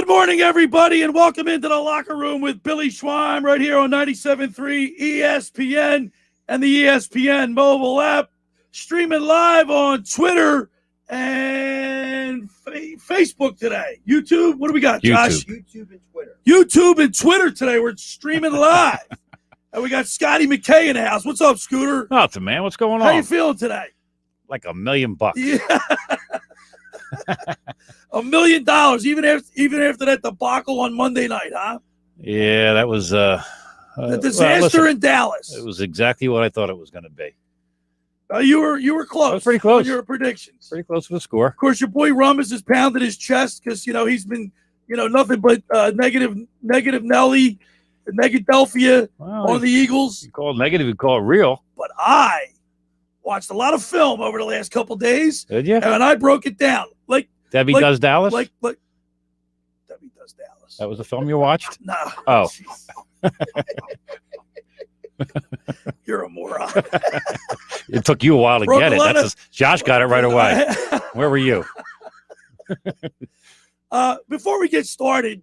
Good morning, everybody, and welcome into the locker room with Billy Schweim right here on 97.3 ESPN and the ESPN mobile app, streaming live on Twitter and Facebook today. YouTube, what do we got, Josh? YouTube and Twitter. YouTube and Twitter today. We're streaming live. And we got Scotty McKay in the house. What's up, Scooter? Nothing, man. What's going on? How you feeling today? Like $1 million. Yeah. $1 million, even after that debacle on Monday night, huh? Yeah, that was the disaster in Dallas. It was exactly what I thought it was going to be. You were close. I was pretty close. On your predictions. Pretty close to the score. Of course, your boy Rummus has pounded his chest because he's been nothing but negative Nelly, Negadelphia on the Eagles. You call it negative, you call it real. But I watched a lot of film over the last couple of days. Did you? And I broke it down. Debbie Does Dallas? Like Debbie Does Dallas. That was the film you watched? No. Oh. You're a moron. It took you a while to get it. Josh got it right away. Where were you? Before we get started,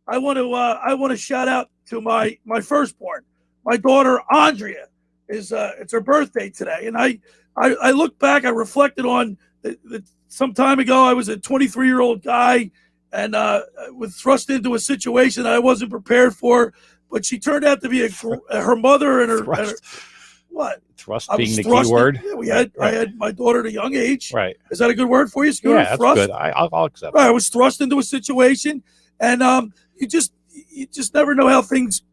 I want to shout out to my firstborn, my daughter Andrea. It's her birthday today, and I look back, I reflected on some time ago. I was a 23-year-old guy, and was thrust into a situation that I wasn't prepared for. But she turned out to be her mother and her what? Thrust being the key word. Yeah, I had my daughter at a young age. Right. Is that a good word for you, Scooter? Yeah, that's thrust? good. I'll accept. Right, I was thrust into a situation, and you just never know how things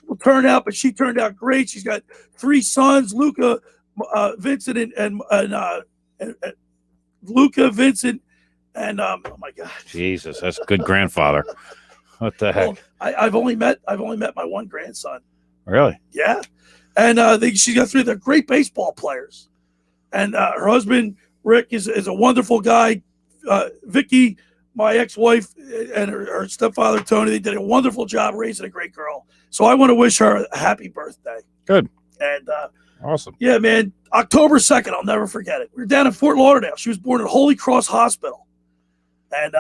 will turn out. But she turned out great. She's got 3 sons: Luca, Vincent, and Luca, Vincent, and oh my God, Jesus, that's a good grandfather. What the heck? Well, I've only met my one grandson. Really? Yeah, and she's got 3. They're great baseball players, and her husband Rick is a wonderful guy. Vicky, my ex-wife, and her stepfather Tony, they did a wonderful job raising a great girl. So I want to wish her a happy birthday. Good. And awesome. Yeah, man. October 2nd, I'll never forget it. We were down in Fort Lauderdale. She was born at Holy Cross Hospital, and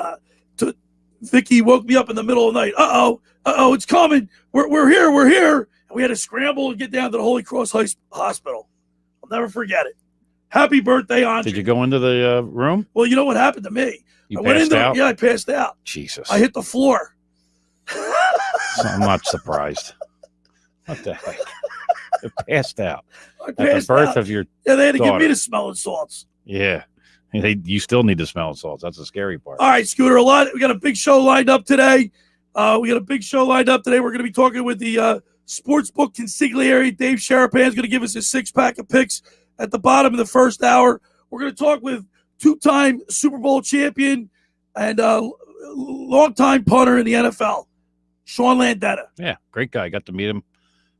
Vicky woke me up in the middle of the night. Uh-oh, it's coming. We're here. And we had to scramble and get down to the Holy Cross Hospital. I'll never forget it. Happy birthday, Andre. Did you go into the room? Well, you know what happened to me? You passed out? Yeah, I passed out. Jesus. I hit the floor. I'm not surprised. What the heck? You passed out. I passed at the birth out. of your Yeah, they had to daughter. give me the smelling salts. Yeah. You still need the smelling salts. That's the scary part. All right, Scooter, we got a big show lined up today. We're going to be talking with the Sportsbook Consigliere. Dave Sharapan is going to give us a 6-pack of picks at the bottom of the first hour. We're going to talk with 2-time Super Bowl champion and longtime punter in the NFL, Sean Landeta. Yeah, great guy. Got to meet him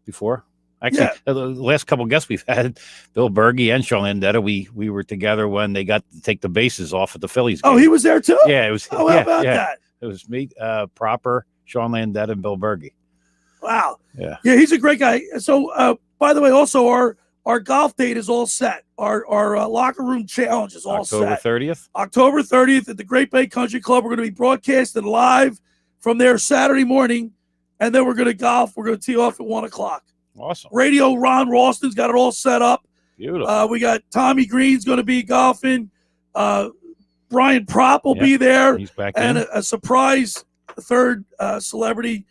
before. Actually, The last couple of guests we've had, Bill Berge and Sean Landetta, we were together when they got to take the bases off at the Phillies game. Oh, he was there too? Yeah, it was. Oh, how about that? It was me, Proper, Sean Landetta, and Bill Berge. Wow. Yeah, he's a great guy. So, by the way, also our golf date is all set. Our locker room challenge is all set. October 30th? October 30th at the Great Bay Country Club. We're going to be broadcasting live from there Saturday morning, and then we're going to golf. We're going to tee off at 1 o'clock. Awesome. Radio Ron Ralston's got it all set up. Beautiful. We got Tommy Green's going to be golfing. Brian Propp will be there. He's back and in. a surprise third celebrity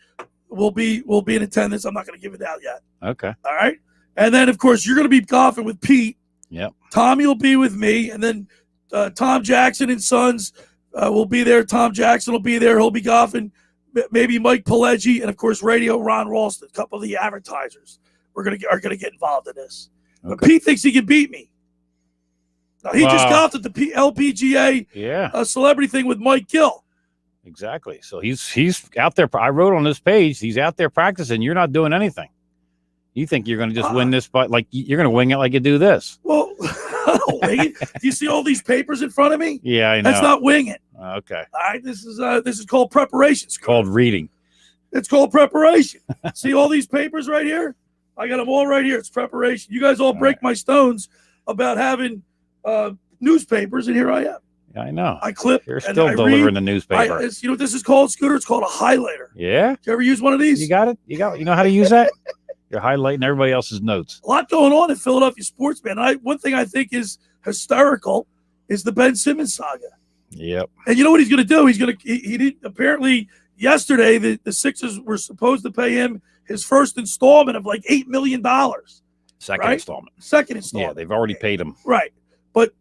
will be in attendance. I'm not going to give it out yet. Okay. All right. And then, of course, you're going to be golfing with Pete. Yep. Tommy will be with me. And then Tom Jackson and Sons will be there. Tom Jackson will be there. He'll be golfing. Maybe Mike Pileggi, and of course, Radio Ron Ralston, a couple of the advertisers are going to get involved in this. Okay. But Pete thinks he can beat me. Now, he just golfed at the LPGA celebrity thing with Mike Gill. Exactly. So he's out there. I wrote on this page, he's out there practicing. You're not doing anything. You think you're going to just win this, but like you're going to wing it like you do this. Well, I don't wing it. Do you see all these papers in front of me? Yeah, I know. That's not wing it. Okay. All right, this is called preparation. It's called reading. It's called preparation. See all these papers right here? I got them all right here. It's preparation. You guys all break my stones about having newspapers, and here I am. I know. I clip. You're and still I delivering read. the newspaper. You know what this is called, Scooter? It's called a highlighter. Yeah. Did you ever use one of these? You got it? You know how to use that? You're highlighting everybody else's notes. A lot going on in Philadelphia sports, man. One thing I think is hysterical is the Ben Simmons saga. Yep. And you know what he's going to do? He did apparently yesterday the Sixers were supposed to pay him his first installment of like $8 million. Second installment. Second installment. Yeah, they've already paid him. Right. But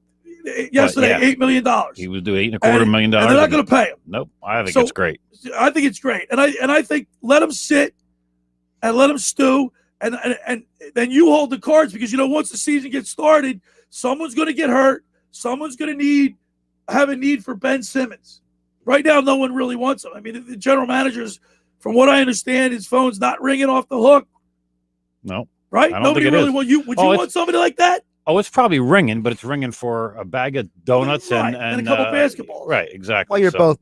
yesterday, $8 million. He was due $8.25 million. And they're not going to pay him. Nope. I think it's great. I think it's great. And I think let him sit and let him stew. And then you hold the cards because, once the season gets started, someone's going to get hurt. Someone's going to have a need for Ben Simmons. Right now, no one really wants him. I mean, the general manager's, from what I understand, his phone's not ringing off the hook. No. Right? Nobody really wants you. Would you want somebody like that? Oh, it's probably ringing, but it's ringing for a bag of donuts and a couple basketballs. Right, exactly. Well, you're both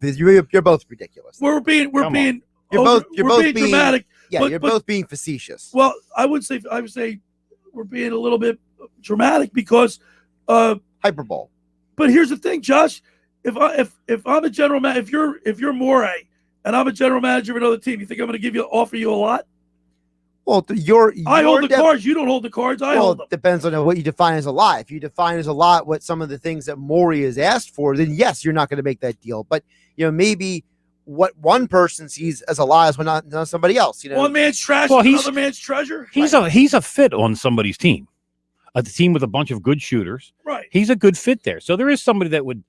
ridiculous. We're being you're both being dramatic. Yeah, you're both being facetious. Well, I would say we're being a little bit dramatic because hyperbole. But here's the thing, Josh. If I'm a general manager, if you're Morey and I'm a general manager of another team, you think I'm going to offer you a lot? Well, I hold the cards. You don't hold the cards. I hold them. It depends on what you define as a lot. If you define as a lot what some of the things that Morey has asked for, then yes, you're not going to make that deal. But maybe what one person sees as a lot is not somebody else. One man's trash, another man's treasure. He's a fit on somebody's team, a team with a bunch of good shooters. Right. He's a good fit there. So there is somebody that would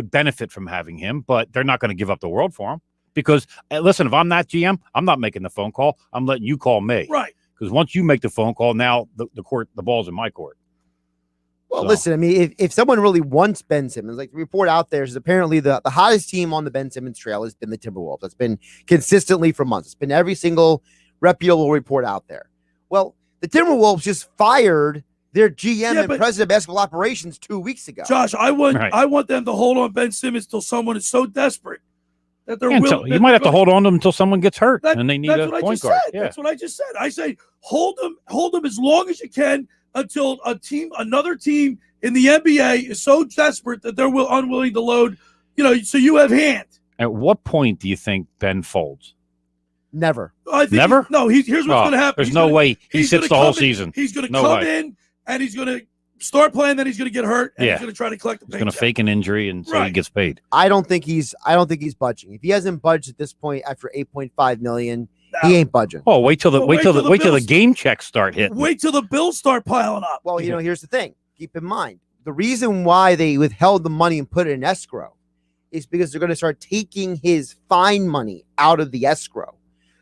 benefit from having him, but they're not going to give up the world for him. Because, listen, if I'm not GM, I'm not making the phone call. I'm letting you call me. Right. Because once you make the phone call, now the ball's in my court. Well, listen, I mean, if someone really wants Ben Simmons, like the report out there is apparently the hottest team on the Ben Simmons trail has been the Timberwolves. That's been consistently for months. It's been every single reputable report out there. Well, the Timberwolves just fired their GM and president of basketball operations 2 weeks ago. Josh, I want them to hold on Ben Simmons till someone is so desperate that they're willing. You might have to hold on to them until someone gets hurt and they need a point guard. Yeah. That's what I just said. I say hold them as long as you can until another team in the NBA is so desperate that they're unwilling to load. So you have hand. At what point do you think Ben folds? Never. Never? Here's what's going to happen. There's no way he sits the whole season. He's going to come in and he's going to start playing, then he's going to get hurt, and he's going to try to collect the paycheck. He's going to fake an injury and say he gets paid. I don't think he's budging. If he hasn't budged at this point after $8.5 million, he ain't budging. Oh, wait till the game checks start hitting. Wait till the bills start piling up. Well, here's the thing. Keep in mind, the reason why they withheld the money and put it in escrow is because they're going to start taking his fine money out of the escrow.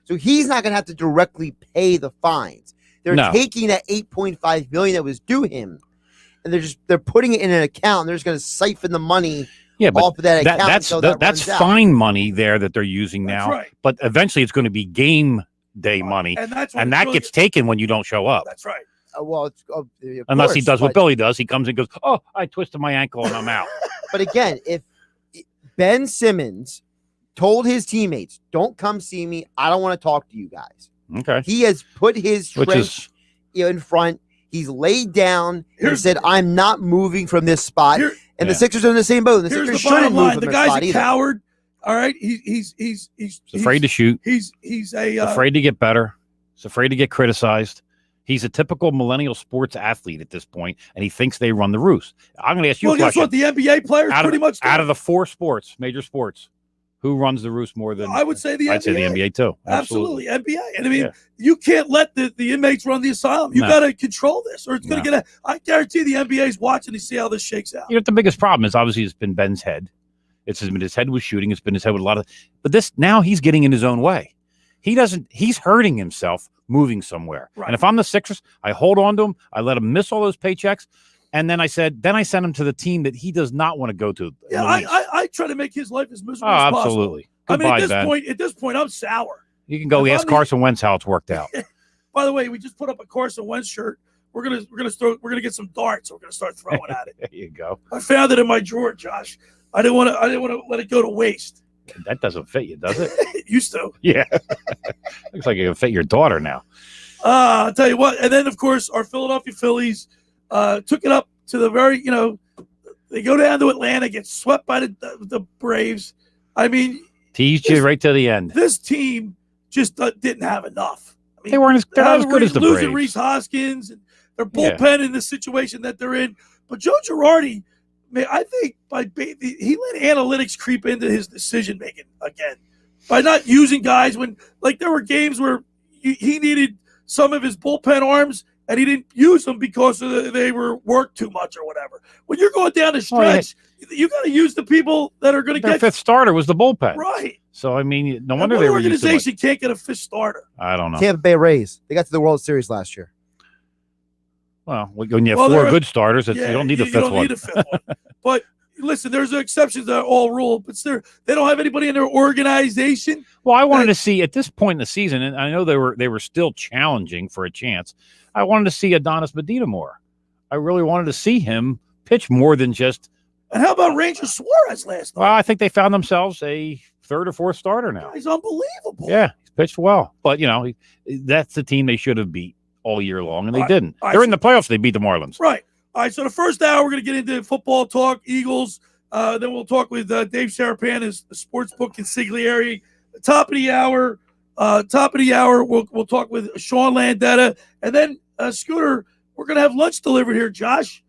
So he's not going to have to directly pay the fines. They're taking that $8.5 million that was due him, and they're putting it in an account. And they're just going to siphon the money off of that account. That's fine money there that they're using now. Right. But eventually, it's going to be game day money, and that gets taken when you don't show up. That's right. Unless he does what Billy does, he comes and goes, "Oh, I twisted my ankle and I'm out." But again, if Ben Simmons told his teammates, "Don't come see me. I don't want to talk to you guys." Okay. He has put his trench in front. He's laid down and said, "I'm not moving from this spot." The Sixers are in the same boat. The Sixers shouldn't move from the guy's a coward. All right, he's afraid to shoot. He's afraid to get better. He's afraid to get criticized. He's a typical millennial sports athlete at this point, and he thinks they run the roost. I'm going to ask you a question. Guess what? The NBA players pretty much out of the four major sports, who runs the roost more than? I would say the NBA. I'd say the NBA too. Absolutely, NBA. And I mean, you can't let the inmates run the asylum. You got to control this, or it's going to get. I guarantee the NBA is watching to see how this shakes out. The biggest problem is obviously it's been Ben's head. It's been his head with shooting. It's been his head with a lot of. But now he's getting in his own way. He's hurting himself moving somewhere. Right. And if I'm the Sixers, I hold on to him. I let him miss all those paychecks. And then I sent him to the team that he does not want to go to. Yeah, I try to make his life as miserable as possible. Absolutely. Goodbye, I mean, at this point, I'm sour. You can go ask Carson Wentz how it's worked out. By the way, we just put up a Carson Wentz shirt. We're gonna get some darts. We're gonna start throwing at it. There you go. I found it in my drawer, Josh. I didn't want to let it go to waste. That doesn't fit you, does it? It used to. Yeah. Looks like it can fit your daughter now. I'll tell you what. And then, of course, our Philadelphia Phillies took it up to the very, They go down to Atlanta, get swept by the Braves. I mean, teased you right to the end. This team just didn't have enough. I mean, They're not as good as the losing Braves. Reese Hoskins and their bullpen in the situation that they're in. But Joe Girardi, man, I think he let analytics creep into his decision making again by not using guys when there were games where he needed some of his bullpen arms and he didn't use them because they were worked too much or whatever. When you're going down the stretch, you got to use the people that are going to get. Their fifth starter was the bullpen, right? So I mean, no wonder they were used to organization can't get a fifth starter. I don't know. Tampa Bay Rays, they got to the World Series last year. Well, when you have four good starters, you don't need a fifth one. Need a fifth one. But listen, there's exceptions to all rule, but they don't have anybody in their organization. Well, I wanted to see at this point in the season, and I know they were still challenging for a chance. I wanted to see Adonis Medina more. I really wanted to see him pitch more than just. And how about Ranger Suarez last night? Well, I think they found themselves a third or fourth starter now. He's unbelievable. Yeah, he's pitched well, but that's the team they should have beat all year long, and they didn't. They're in the playoffs. They beat the Marlins. Right. All right, so the first hour, we're going to get into football talk, Eagles. Then we'll talk with Dave Sharapan, the sportsbook consigliere. Top of the hour, we'll talk with Sean Landetta. And then, Scooter, we're going to have lunch delivered here, Josh.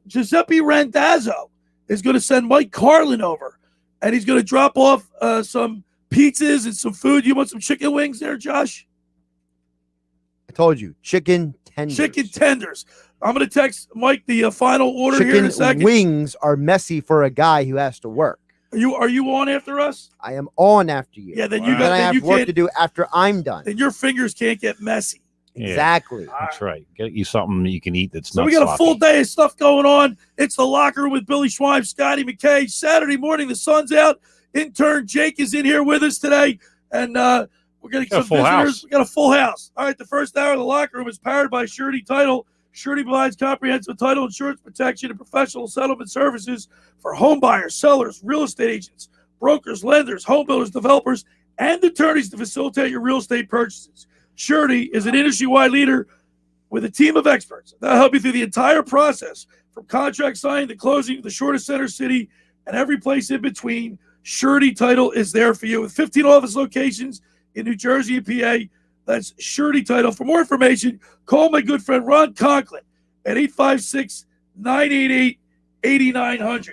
Giuseppe Randazzo is going to send Mike Carlin over, and he's going to drop off some pizzas and some food. You want some chicken wings there, Josh? I told you, chicken tenders. Chicken tenders. I'm going to text Mike the final order here in a second. Chicken wings are messy for a guy who has to work. Are you on after us? I am on after you. Yeah, then I have work to do after I'm done. Then your fingers can't get messy. Yeah, exactly. That's right. Get you something you can eat that's not. So we got sloppy. a full day of stuff going on. It's the locker room with Billy Schweim, Scotty McKay. Saturday morning, the sun's out. Intern Jake is in here with us today, and we're getting some visitors. House. We got a full house. All right, the first hour of the locker room is powered by Surety Title. Surety provides comprehensive title insurance protection and professional settlement services for home buyers, sellers, real estate agents, brokers, lenders, home builders, developers, and attorneys to facilitate your real estate purchases. Surety is an industry-wide leader with a team of experts that'll help you through the entire process, from contract signing to closing, the shortest center city, and every place in between. Surety Title is there for you with 15 office locations in New Jersey and PA. That's Surety Title. For more information, call my good friend Ron Conklin at 856-988-8900.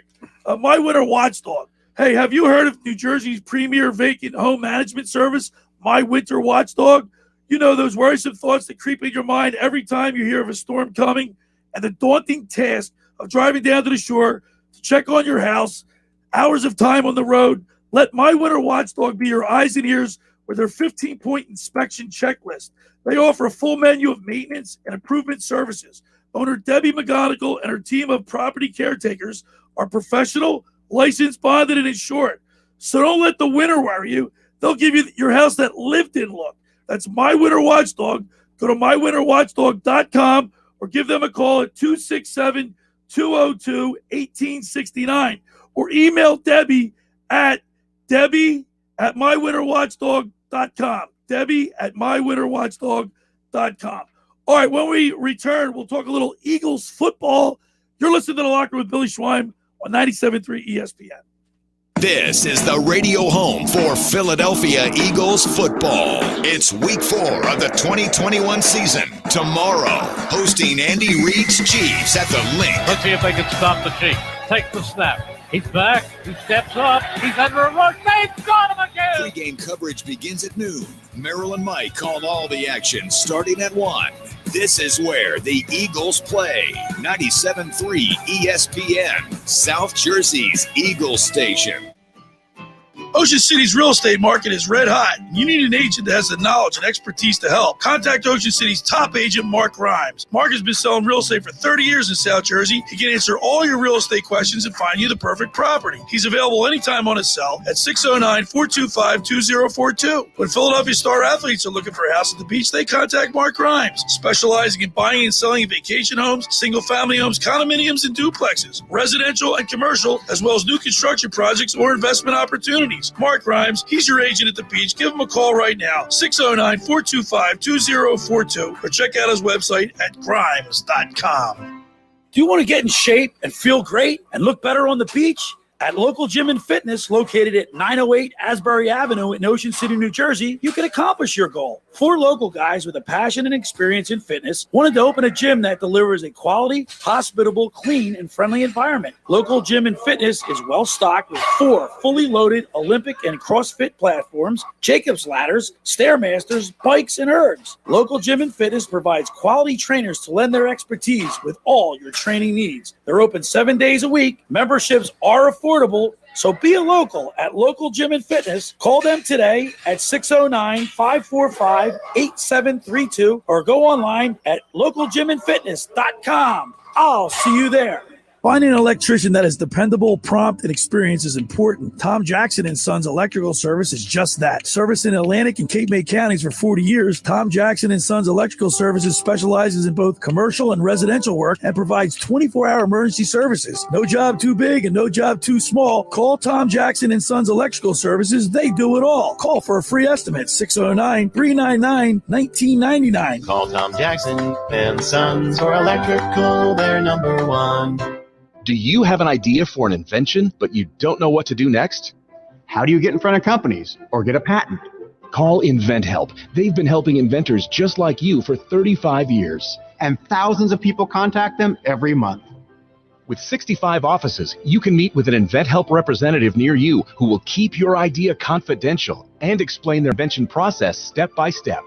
My Winter Watchdog. Hey, have you heard of New Jersey's premier vacant home management service, My Winter Watchdog? You know, those worrisome thoughts that creep in your mind every time you hear of a storm coming, and the daunting task of driving down to the shore to check on your house, hours of time on the road. Let My Winter Watchdog be your eyes and ears with their 15-point inspection checklist. They offer a full menu of maintenance and improvement services. Owner Debbie McGonigal and her team of property caretakers are professional, licensed, bonded, and insured. So don't let the winter worry you. They'll give you your house that lived-in look. That's My Winter Watchdog. Go to mywinterwatchdog.com or give them a call at 267-202-1869 or email Debbie at mywinterwatchdog.com. Debbie at mywinterwatchdog.com. All right, when we return, we'll talk a little Eagles football. You're listening to The Locker with Billy Schweim on 97.3 ESPN. This is the radio home for Philadelphia Eagles football. It's week 4 of the 2021 season. Tomorrow, hosting Andy Reid's Chiefs at the Link. Let's see if they can stop the Chiefs. Take the snap. He's back. He steps up. He's under a rush. They've got him again. Pre-game coverage begins at noon. Merrill and Mike call all the action starting at 1. This is where the Eagles play. 97.3 ESPN, South Jersey's Eagles station. Ocean City's real estate market is red hot. You need an agent that has the knowledge and expertise to help. Contact Ocean City's top agent, Mark Grimes. Mark has been selling real estate for 30 years in South Jersey. He can answer all your real estate questions and find you the perfect property. He's available anytime on his cell at 609-425-2042. When Philadelphia star athletes are looking for a house at the beach, they contact Mark Grimes, specializing in buying and selling vacation homes, single-family homes, condominiums, and duplexes, residential and commercial, as well as new construction projects or investment opportunities. Mark Grimes, he's your agent at the beach. Give him a call right now, 609-425-2042, or check out his website at grimes.com. Do you want to get in shape and feel great and look better on the beach? At Local Gym and Fitness, located at 908 Asbury Avenue in Ocean City, New Jersey, you can accomplish your goal. 4 local guys with a passion and experience in fitness wanted to open a gym that delivers a quality, hospitable, clean, and friendly environment. Local Gym and Fitness is well stocked with 4 fully loaded Olympic and CrossFit platforms, Jacob's ladders, Stairmasters, bikes, and ergs. Local Gym and Fitness provides quality trainers to lend their expertise with all your training needs. They're open 7 days a week. Memberships are affordable, so be a local at Local Gym and Fitness. Call them today at 609-545-8732 or go online at localgymandfitness.com. I'll see you there. Finding an electrician that is dependable, prompt, and experienced is important. Tom Jackson & Sons Electrical Service is just that. Service in Atlantic and Cape May counties for 40 years, Tom Jackson & Sons Electrical Services specializes in both commercial and residential work and provides 24-hour emergency services. No job too big and no job too small. Call Tom Jackson & Sons Electrical Services. They do it all. Call for a free estimate, 609-399-1999. Call Tom Jackson and Sons for electrical, they're number one. Do you have an idea for an invention, but you don't know what to do next? How do you get in front of companies or get a patent? Call InventHelp. They've been helping inventors just like you for 35 years. And thousands of people contact them every month. With 65 offices, you can meet with an InventHelp representative near you who will keep your idea confidential and explain their invention process step by step.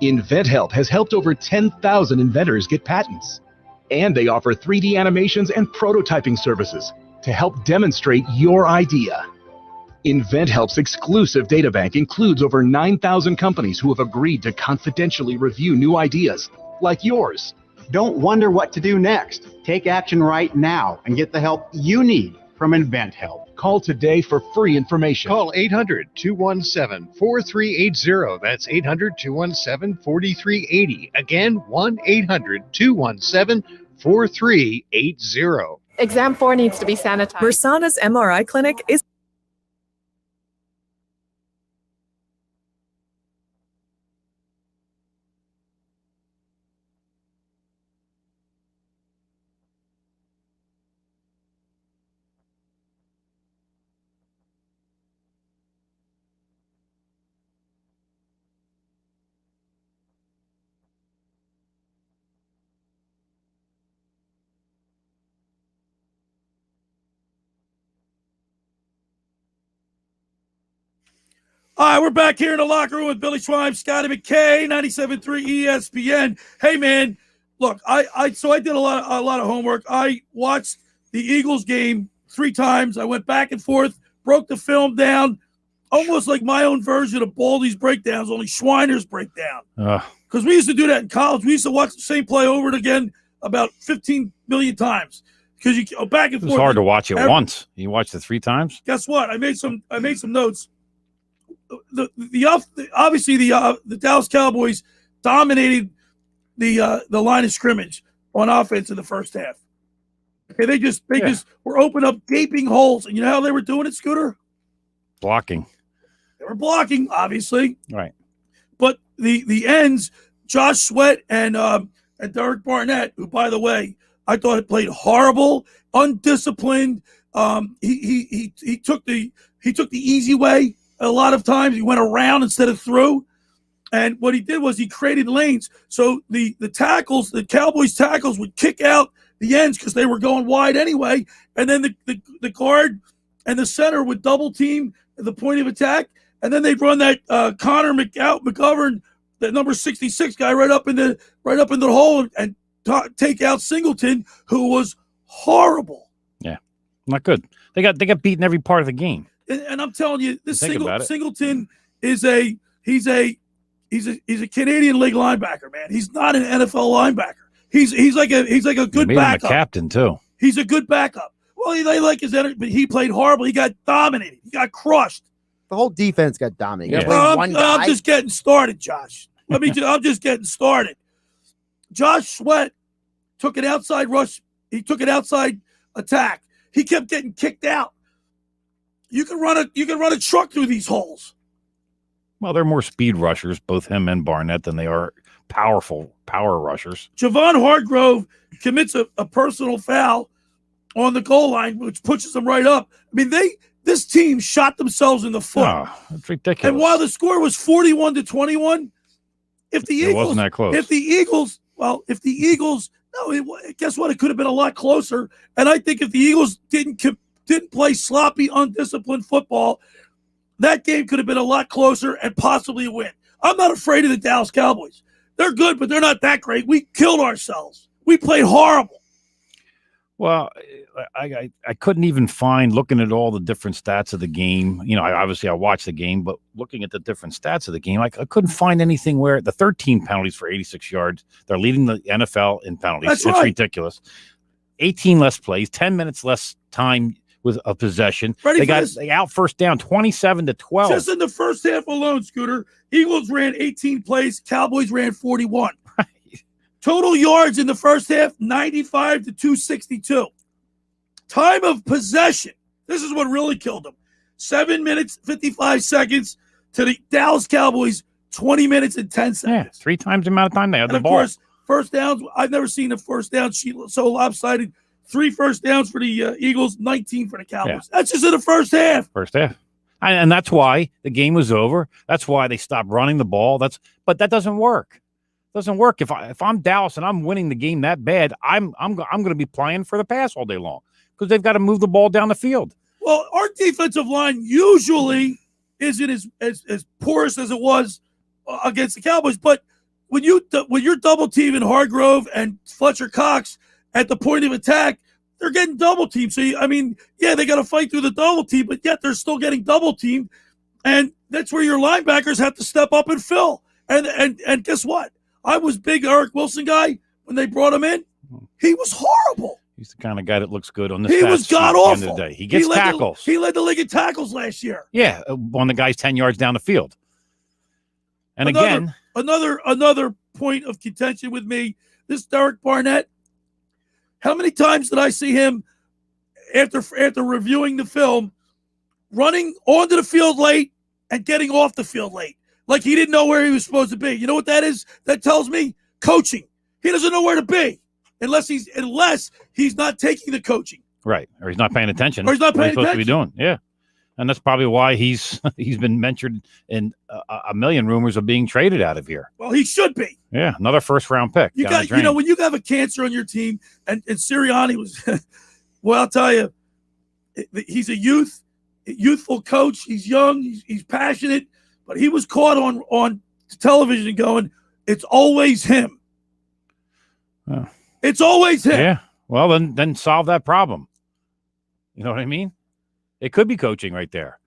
InventHelp has helped over 10,000 inventors get patents. And they offer 3D animations and prototyping services to help demonstrate your idea. InventHelp's exclusive databank includes over 9,000 companies who have agreed to confidentially review new ideas, like yours. Don't wonder what to do next. Take action right now and get the help you need from InventHelp. Call today for free information. Call 800-217-4380. That's 800-217-4380. Again, 1-800-217-4380. Exam 4 needs to be sanitized. Versana's MRI clinic is All right, we're back here in the locker room with Billy Schweim, Scotty McKay, 97.3 ESPN. Hey, man, look, I did a lot of homework. I watched the Eagles game 3 times. I went back and forth, broke the film down, almost like my own version of Baldy's breakdowns, only Schweiner's breakdown. Because we used to do that in college. We used to watch the same play over and again about 15 million times. Because you go back and forth. It's hard to watch it once. You watched it 3 times. Guess what? I made some notes. Obviously the Dallas Cowboys dominated the line of scrimmage on offense in the first half. Okay, they just were opening up gaping holes, and you know how they were doing it, Scooter? Blocking. They were blocking, obviously. Right. But the ends, Josh Sweat and Derek Barnett, who, by the way, I thought had played horrible, undisciplined. He took the easy way. A lot of times he went around instead of through. And what he did was he created lanes. So the Cowboys tackles would kick out the ends because they were going wide anyway. And then the guard and the center would double team at the point of attack. And then they'd run that Connor McGovern, that number 66 guy, right up in the hole and take out Singleton, who was horrible. Yeah, not good. They got beaten every part of the game. And I'm telling you, this Singleton is a Canadian League linebacker, man. He's not an NFL linebacker. He's like a good backup. Him a captain too. He's a good backup. Well, they like his energy, but he played horrible. He got dominated. He got crushed. The whole defense got dominated. Yeah. I'm just getting started, Josh. I'm just getting started. Josh Sweat took an outside rush. He took an outside attack. He kept getting kicked out. You can run a truck through these holes. Well, they're more speed rushers, both him and Barnett, than they are powerful power rushers. Javon Hargrove commits a personal foul on the goal line, which pushes them right up. I mean, this team shot themselves in the foot. Oh, that's ridiculous. And while the score was 41-21, if the Eagles, it wasn't that close. If the Eagles, guess what? It could have been a lot closer. And I think if the Eagles didn't play sloppy, undisciplined football, that game could have been a lot closer and possibly a win. I'm not afraid of the Dallas Cowboys. They're good, but they're not that great. We killed ourselves. We played horrible. Well, I couldn't even find, looking at all the different stats of the game. You know, I watched the game, but looking at the different stats of the game, I couldn't find anything where the 13 penalties for 86 yards. They're leading the NFL in penalties. That's it's right. Ridiculous. 18 less plays, 10 minutes less time with a possession. They out first down 27-12. Just in the first half alone, Scooter, Eagles ran 18 plays, Cowboys ran 41. Right. Total yards in the first half, 95 to 262. Time of possession. This is what really killed them. 7 minutes, 55 seconds to the Dallas Cowboys, 20 minutes and 10 seconds. Yeah, 3 times the amount of time they had the ball. Of course, first downs, I've never seen a first down sheet so lopsided. 3 first downs for the Eagles, 19 for the Cowboys. Yeah. That's just in the first half. And that's why the game was over. That's why they stopped running the ball. But that doesn't work. Doesn't work. If I'm Dallas and I'm winning the game that bad, I'm going to be playing for the pass all day long because they've got to move the ball down the field. Well, our defensive line usually isn't as porous as it was against the Cowboys. But when you're double teaming Hargrove and Fletcher Cox at the point of attack, they're getting double teamed. So, they got to fight through the double team, but yet they're still getting double teamed. And that's where your linebackers have to step up and fill. And guess what? I was big Eric Wilson guy when they brought him in. He was horrible. He's the kind of guy that looks good on the He was god-awful. He gets tackles. He led the league in tackles last year. Yeah, on the guys 10 yards down the field. And another point of contention with me, this Derek Barnett, how many times did I see him after reviewing the film running onto the field late and getting off the field late? Like he didn't know where he was supposed to be. You know what that is? That tells me coaching. He doesn't know where to be unless he's not taking the coaching. Right. Or he's not paying attention. Or he's not paying supposed attention. to be doing. Yeah. And that's probably why he's been mentioned in a million rumors of being traded out of here. Well, he should be. Yeah, another first-round pick. When you have a cancer on your team, and Sirianni was, well, I'll tell you, he's a youthful coach. He's young. He's passionate, but he was caught on television going, "It's always him. Oh. It's always him." Yeah. Well, then solve that problem. You know what I mean? It could be coaching right there.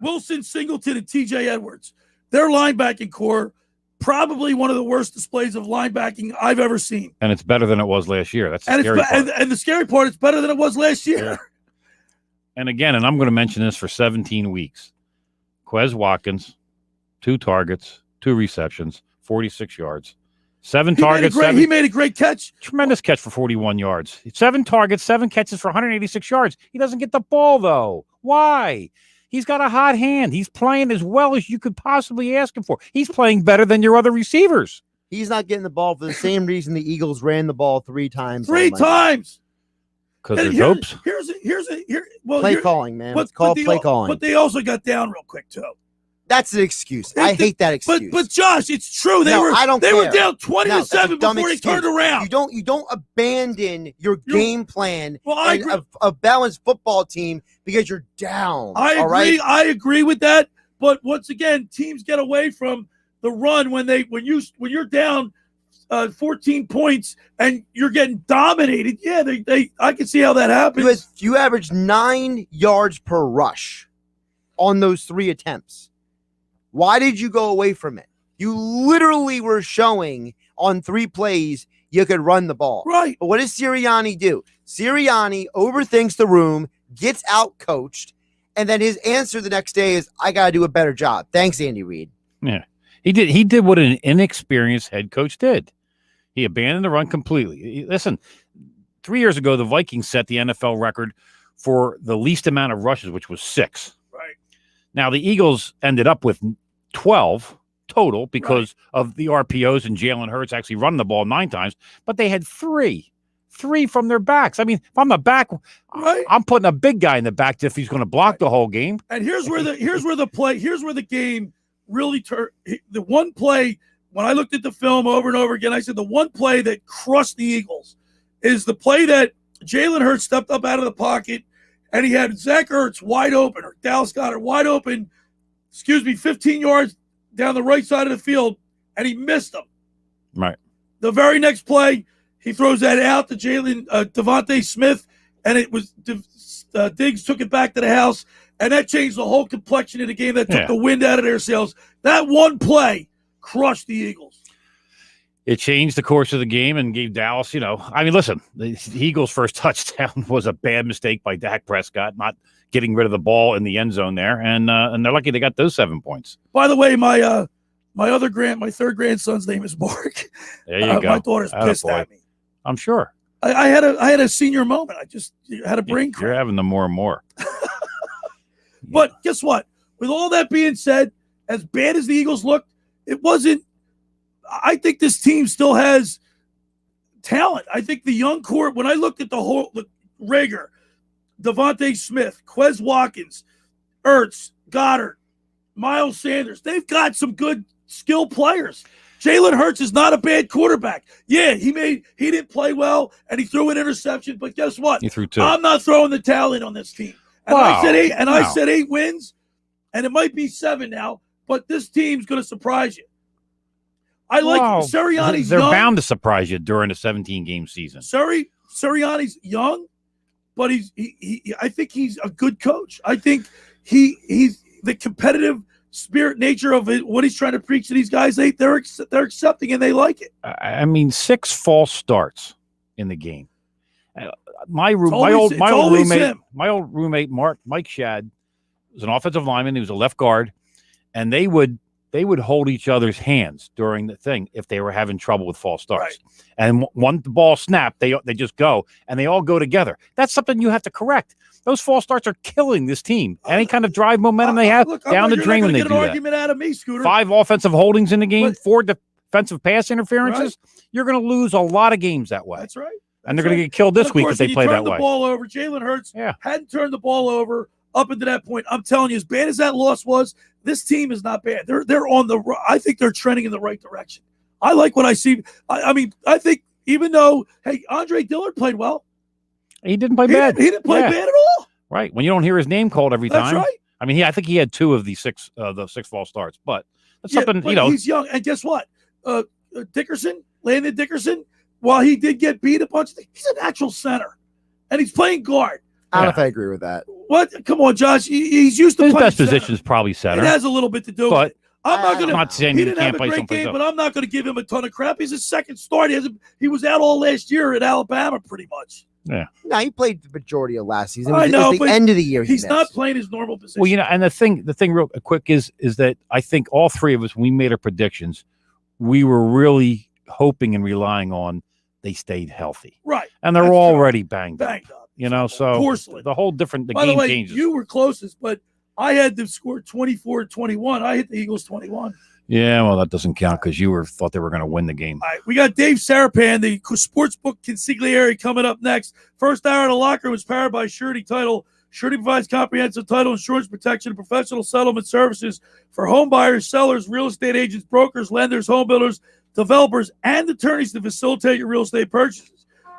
Wilson, Singleton, and T.J. Edwards. Their linebacking core, probably one of the worst displays of linebacking I've ever seen. And it's better than it was last year. That's the scary part. And the scary part, it's better than it was last year. Yeah. And again, I'm going to mention this for 17 weeks. Quez Watkins, 2 targets, 2 receptions, 46 yards. 7 targets. He made a great catch. Tremendous catch for 41 yards. 7 targets, 7 catches for 186 yards. He doesn't get the ball, though. Why? He's got a hot hand. He's playing as well as you could possibly ask him for. He's playing better than your other receivers. He's not getting the ball for the same reason the Eagles ran the ball 3 times. 3 times. Because they're dopes. Play calling, man. It's called play calling. But they also got down real quick, too. That's an excuse. I hate that excuse. But Josh, it's true. They were down 20-7 before they turned around. You don't abandon your game plan and a balanced football team because you're down. I agree. Right? I agree with that. But once again, teams get away from the run when you're down 14 points and you're getting dominated. Yeah, I can see how that happens. Because you averaged 9 yards per rush on those 3 attempts. Why did you go away from it? You literally were showing on 3 plays you could run the ball. Right. But what does Sirianni do? Sirianni overthinks the room, gets out-coached, and then his answer the next day is, I got to do a better job. Thanks, Andy Reid. Yeah. He did what an inexperienced head coach did. He abandoned the run completely. Listen, 3 years ago, the Vikings set the NFL record for the least amount of rushes, which was 6. Right. Now, the Eagles ended up with 12 total because of the RPOs and Jalen Hurts actually running the ball 9 times, but they had three from their backs. I mean, if I'm a back, I'm putting a big guy in the back if he's going to block the whole game. And here's where the game really turned. The one play, when I looked at the film over and over again, I said the one play that crushed the Eagles is the play that Jalen Hurts stepped up out of the pocket and he had Zach Ertz wide open, or Dallas Goedert wide open, 15 yards down the right side of the field, and he missed him. Right. The very next play, he throws that out to Devontae Smith, and it was Diggs took it back to the house, and that changed the whole complexion of the game. That took the wind out of their sails. That one play crushed the Eagles. It changed the course of the game and gave Dallas, I mean, listen, the Eagles' first touchdown was a bad mistake by Dak Prescott, not getting rid of the ball in the end zone there, and they're lucky they got those 7 points. By the way, my third grandson's name is Mark. There you go. My daughter's pissed at me. I'm sure. I had a senior moment. I just had a brain cramp. You're having them more and more. But guess what? With all that being said, as bad as the Eagles looked, it wasn't. I think this team still has talent. I think the young core, when I looked at the Rager, Devontae Smith, Quez Watkins, Ertz, Goddard, Miles Sanders, they've got some good skill players. Jalen Hurts is not a bad quarterback. Yeah, he didn't play well and he threw an interception, but guess what? He threw 2. I'm not throwing the towel in on this team. And I said 8 wins, and it might be 7 now, but this team's going to surprise you. I like Sirianni's They're young. bound to surprise you during a 17-game season. Sirianni's young, but I think he's a good coach. I think he's the competitive spirit nature of it, what he's trying to preach to these guys. They're accepting and they like it. I mean, 6 false starts in the game. My old roommate Mike Shad was an offensive lineman. He was a left guard, and they would hold each other's hands during the thing if they were having trouble with false starts. Right. And once the ball snapped, they just go, and they all go together. That's something you have to correct. Those false starts are killing this team. Any kind of drive momentum they have down the drain when they do that. You're not going to get an argument out of me, Scooter. 5 offensive holdings in the game, 4 defensive pass interferences. Right. You're going to lose a lot of games that way. That's right. And they're going to get killed this week if they play that way. The ball over. Jalen Hurts hadn't turned the ball over up into that point. I'm telling you, as bad as that loss was, this team is not bad. They're on the. I think they're trending in the right direction. I like what I see. I mean, I think even though Andre Dillard played well, he didn't play bad. He didn't play bad at all. Right. When you don't hear his name called every time. That's right. I mean, I think he had 2 of the 6 false starts, but that's something he's young, and guess what? Landon Dickerson. While he did get beat a bunch, he's an actual center, and he's playing guard. I don't know if I agree with that. What? Come on, Josh. He's used to his playing best position is probably center. It has a little bit to do with it. I'm not saying he he didn't can't have play a great someplace game, else. but I'm not going to give him a ton of crap. He's his second start. He was out all last year at Alabama, pretty much. Yeah. No, he played the majority of last season. I know, it was but the end of the year. He's not playing his normal position. Well, and the thing real quick is that I think all 3 of us, when we made our predictions, we were really hoping and relying on they stayed healthy. Right. And they're already banged up. So porcelain. The whole different By the game way, changes. You were closest, but I had them score 24-21. I hit the Eagles 21. Yeah, well, that doesn't count because you thought they were going to win the game. All right, we got Dave Sharapan, the sportsbook consigliere, coming up next. First hour of the locker room is powered by Surety Title. Surety provides comprehensive title insurance protection and professional settlement services for home buyers, sellers, real estate agents, brokers, lenders, home builders, developers, and attorneys to facilitate your real estate purchases.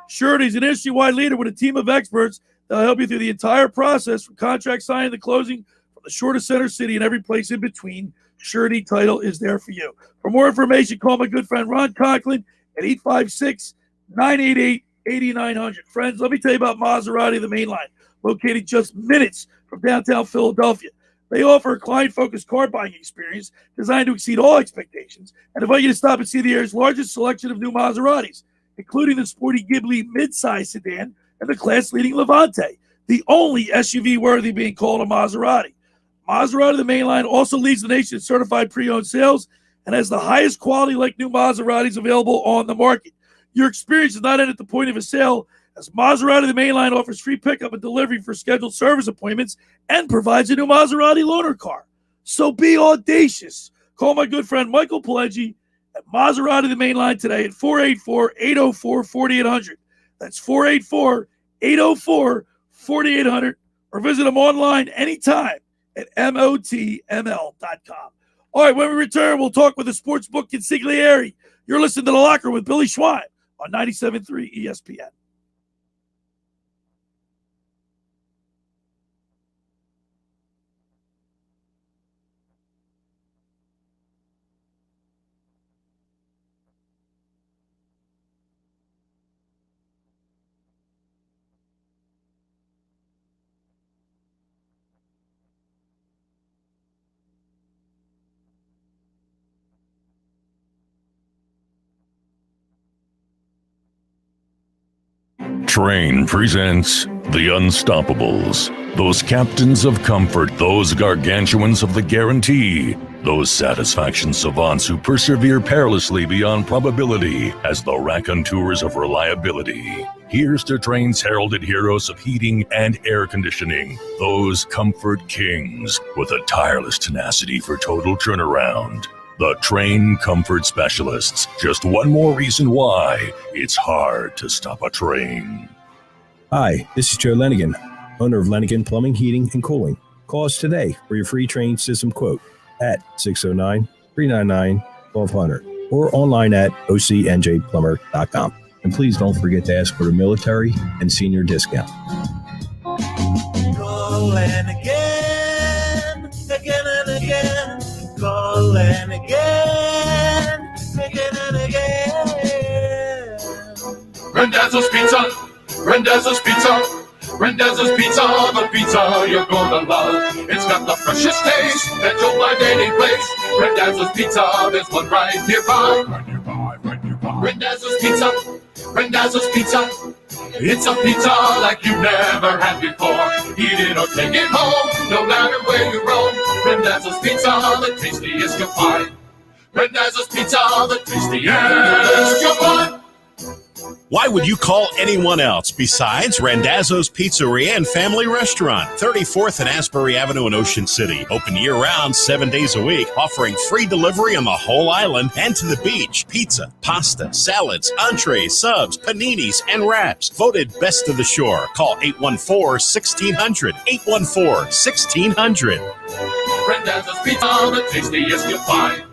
Surety is an industry-wide leader with a team of experts that will help you through the entire process from contract signing to closing, from the shore to center city and every place in between. Surety Title is there for you. For more information, call my good friend Ron Conklin at 856-988-8900. Friends, let me tell you about Maserati, the main line, located just minutes from downtown Philadelphia. They offer a client-focused car buying experience designed to exceed all expectations and invite you to stop and see the area's largest selection of new Maseratis, including the sporty Ghibli midsize sedan and the class-leading Levante, the only SUV worthy being called a Maserati. Maserati, the main line, also leads the nation in certified pre-owned sales and has the highest quality like new Maseratis available on the market. Your experience is not end at the point of a sale, as Maserati, the main line, offers free pickup and delivery for scheduled service appointments and provides a new Maserati loaner car. So be audacious. Call my good friend Michael Pileggi at Maserati the main line today at 484-804-4800. That's 484-804-4800. Or visit them online anytime at motml.com. All right, when we return, we'll talk with the sportsbook Consigliere. You're listening to The Locker with Billy Schweim on 97.3 ESPN. Train presents The Unstoppables. Those captains of comfort, those gargantuans of the guarantee, those satisfaction savants who persevere perilously beyond probability as the raconteurs of reliability. Here's to Train's heralded heroes of heating and air conditioning, those comfort kings with a tireless tenacity for total turnaround. The Train Comfort Specialists. Just one more reason why it's hard to stop a train. Hi, this is Joe Lenigan, owner of Lenigan Plumbing, Heating, and Cooling. Call us today for your free train system quote at 609-399-1200 or online at ocnjplumber.com. And please don't forget to ask for the military and senior discount. Call Lenigan again and again. Call Lenigan again and again. Randazzo's Pizza, Randazzo's Pizza, Randazzo's Pizza, the pizza you're gonna love. It's got the freshest taste that you'll find any place. Randazzo's Pizza, there's one right nearby. Randazzo's Pizza, Randazzo's Pizza. It's a pizza like you never had before. Eat it or take it home, no matter where you roam. Randazzo's Pizza, the tastiest you'll find. Randazzo's Pizza, the tastiest you'll find. Why would you call anyone else besides Randazzo's Pizzeria and Family Restaurant, 34th and Asbury Avenue in Ocean City. Open year-round, 7 days a week, offering free delivery on the whole island and to the beach. Pizza, pasta, salads, entrees, subs, paninis, and wraps. Voted best of the shore. Call 814-1600. 814-1600. Randazzo's Pizza, the tastiest you'll find.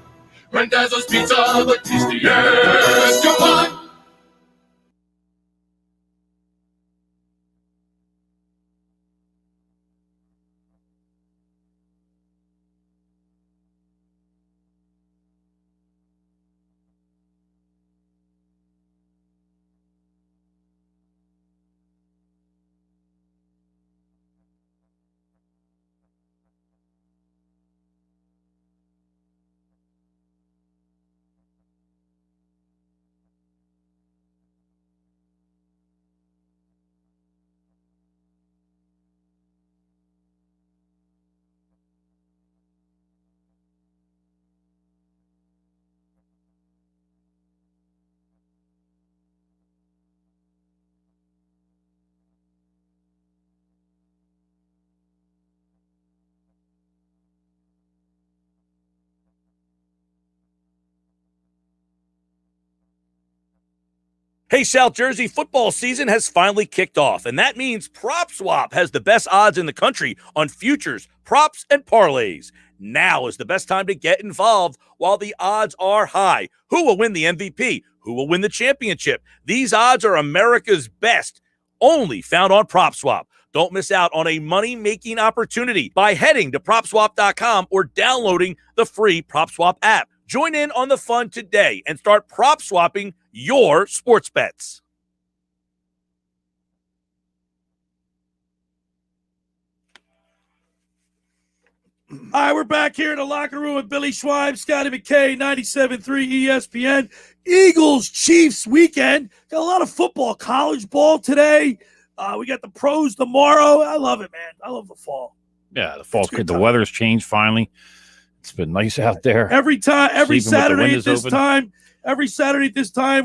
Randazzo's Pizza, the tastiest you'll find. Hey, South Jersey, football season has finally kicked off, and that means PropSwap has the best odds in the country on futures, props, and parlays. Now is the best time to get involved while the odds are high. Who will win the MVP? Who will win the championship? These odds are America's best, only found on PropSwap. Don't miss out on a money-making opportunity by heading to PropSwap.com or downloading the free PropSwap app. Join in on the fun today and start prop swapping your sports bets. All right, we're back here in the locker room with Billy Schweim, Scotty McKay, 97.3 ESPN. Eagles-Chiefs weekend. Got a lot of football, college ball today. We got the pros tomorrow. I love it, man. I love the fall. Yeah, the fall's good. The weather's changed finally. It's been nice out there. Every Saturday at this time,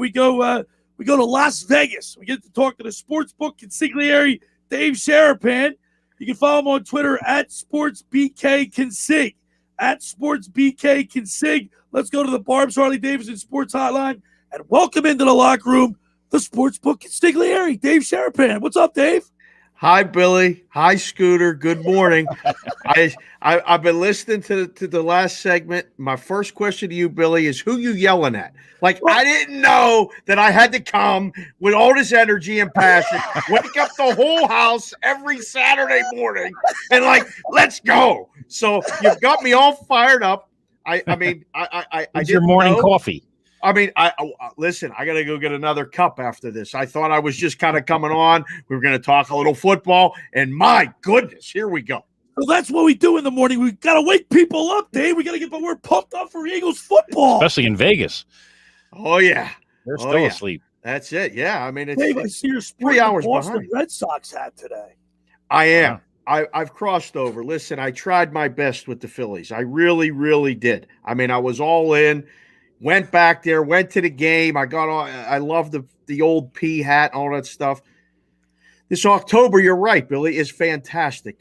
we go to Las Vegas. We get to talk to the sportsbook consigliere, Dave Sharapan. You can follow him on Twitter at SportsBKConsig. at Sports BK Consig. Let's go to the Barb's Harley Davidson Sports Hotline and welcome into the locker room the Sportsbook Consigliere, Dave Sharapan. What's up, Dave? Hi, Billy. Hi, Scooter. Good morning. I've been listening to the last segment. My first question to you, Billy, is who you yelling at? Like, I didn't know that I had to come with all this energy and passion, wake up the whole house every Saturday morning, and like, let's go. So you've got me all fired up. I mean, It's your morning coffee. I mean, listen, I got to go get another cup after this. I thought I was just kind of coming on. We were going to talk a little football, and my goodness, here we go. Well, that's what we do in the morning. We got to wake people up, Dave. We got to get, but we're pumped up for Eagles football. Especially in Vegas. Oh, yeah. They're still asleep. That's it. Yeah. I mean, it's, Dave, I see you're 3 hours Boston behind. Red Sox hat today. I am. I've crossed over. Listen, I tried my best with the Phillies. I really, really did. I mean, I was all in. Went back there, went to the game. I love the old P hat and all that stuff. This October, you're right, Billy, is fantastic.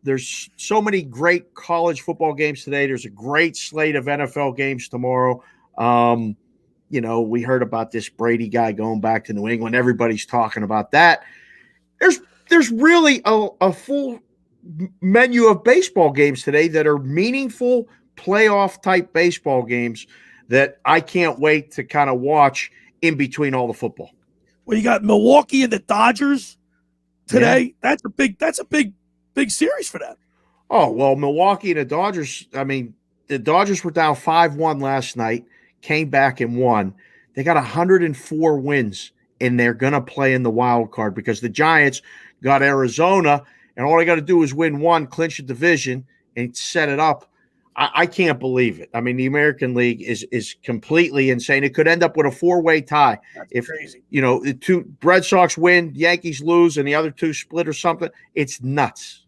There's so many great college football games today. There's a great slate of NFL games tomorrow. You know, we heard about this Brady guy going back to New England. Everybody's talking about that. There's really a full menu of baseball games today that are meaningful playoff type baseball games that I can't wait to kind of watch in between all the football. Well, you got Milwaukee and the Dodgers today. Yeah. That's a big series for them. Oh, well, Milwaukee and the Dodgers, I mean, the Dodgers were down 5-1 last night, came back and won. They got 104 wins, and they're going to play in the wild card because the Giants got Arizona, and all they got to do is win one, clinch a division, and set it up. I can't believe it. I mean, the American League is completely insane. It could end up with a 4-way tie. That's crazy. You know, the two Red Sox win, Yankees lose, and the other two split or something. It's nuts.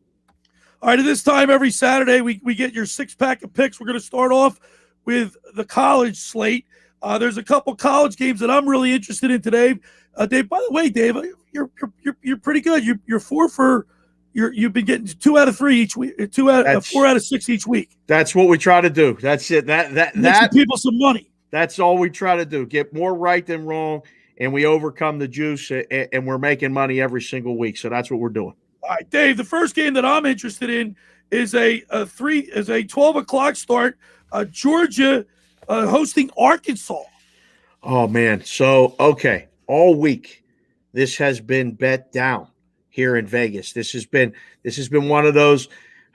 All right, at this time every Saturday, we get your 6-pack of picks. We're going to start off with the college slate. There's a couple college games that I'm really interested in today. Dave, by the way, Dave, you're pretty good. You're 4 for. You've been getting 2 out of 3 each week, 4 out of 6 each week. That's what we try to do. That's it. That people some money. That's all we try to do. Get more right than wrong, and we overcome the juice, and we're making money every single week. So that's what we're doing. All right, Dave. The first game that I'm interested in is a 12 o'clock start. Georgia hosting Arkansas. Oh man. So okay, all week this has been bet down here in Vegas. This has been one of those,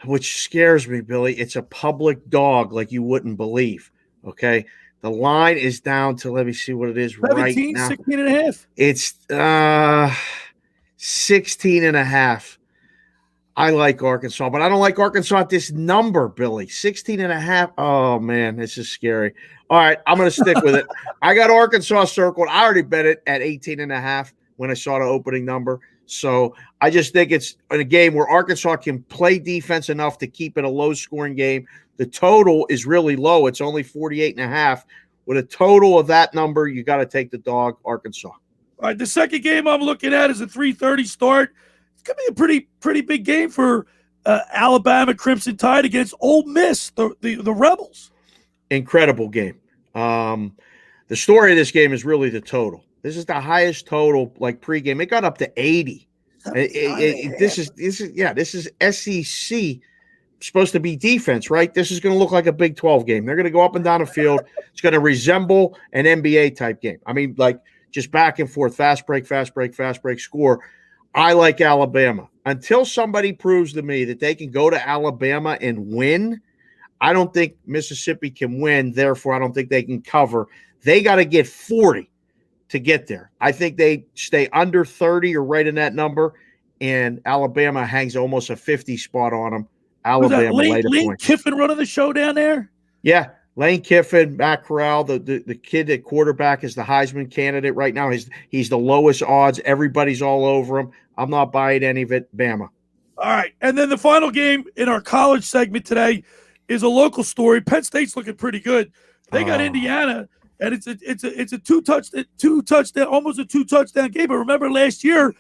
which scares me, Billy. It's a public dog like you wouldn't believe. Okay. The line is down to, let me see what it is 17, right now. 16 and a half. It's 16 and a half. I like Arkansas, but I don't like Arkansas at this number, Billy. 16 and a half. Oh man, this is scary. All right. I'm going to stick with it. I got Arkansas circled. I already bet it at 18 and a half when I saw the opening number. So I just think it's a game where Arkansas can play defense enough to keep it a low-scoring game. The total is really low. It's only 48.5. With a total of that number, you got to take the dog, Arkansas. All right, the second game I'm looking at is a 3:30 start. It's going to be a pretty big game for Alabama Crimson Tide against Ole Miss, the Rebels. Incredible game. The story of this game is really the total. This is the highest total, like pregame. It got up to 80. This is SEC, supposed to be defense, right? This is going to look like a Big 12 game. They're going to go up and down the field. It's going to resemble an NBA type game. I mean, like just back and forth, fast break, score. I like Alabama. Until somebody proves to me that they can go to Alabama and win, I don't think Mississippi can win. Therefore, I don't think they can cover. They got to get 40 to get there. I think they stay under 30 or right in that number, and Alabama hangs almost a 50 spot on them. Alabama Lane Kiffin running the show down there? Yeah, Lane Kiffin, Matt Corral, the kid at quarterback is the Heisman candidate right now. He's the lowest odds. Everybody's all over him. I'm not buying any of it. Bama. All right, and then the final game in our college segment today is a local story. Penn State's looking pretty good. They got Indiana. And it's a two touchdown, almost a 2-touchdown game. But remember last year,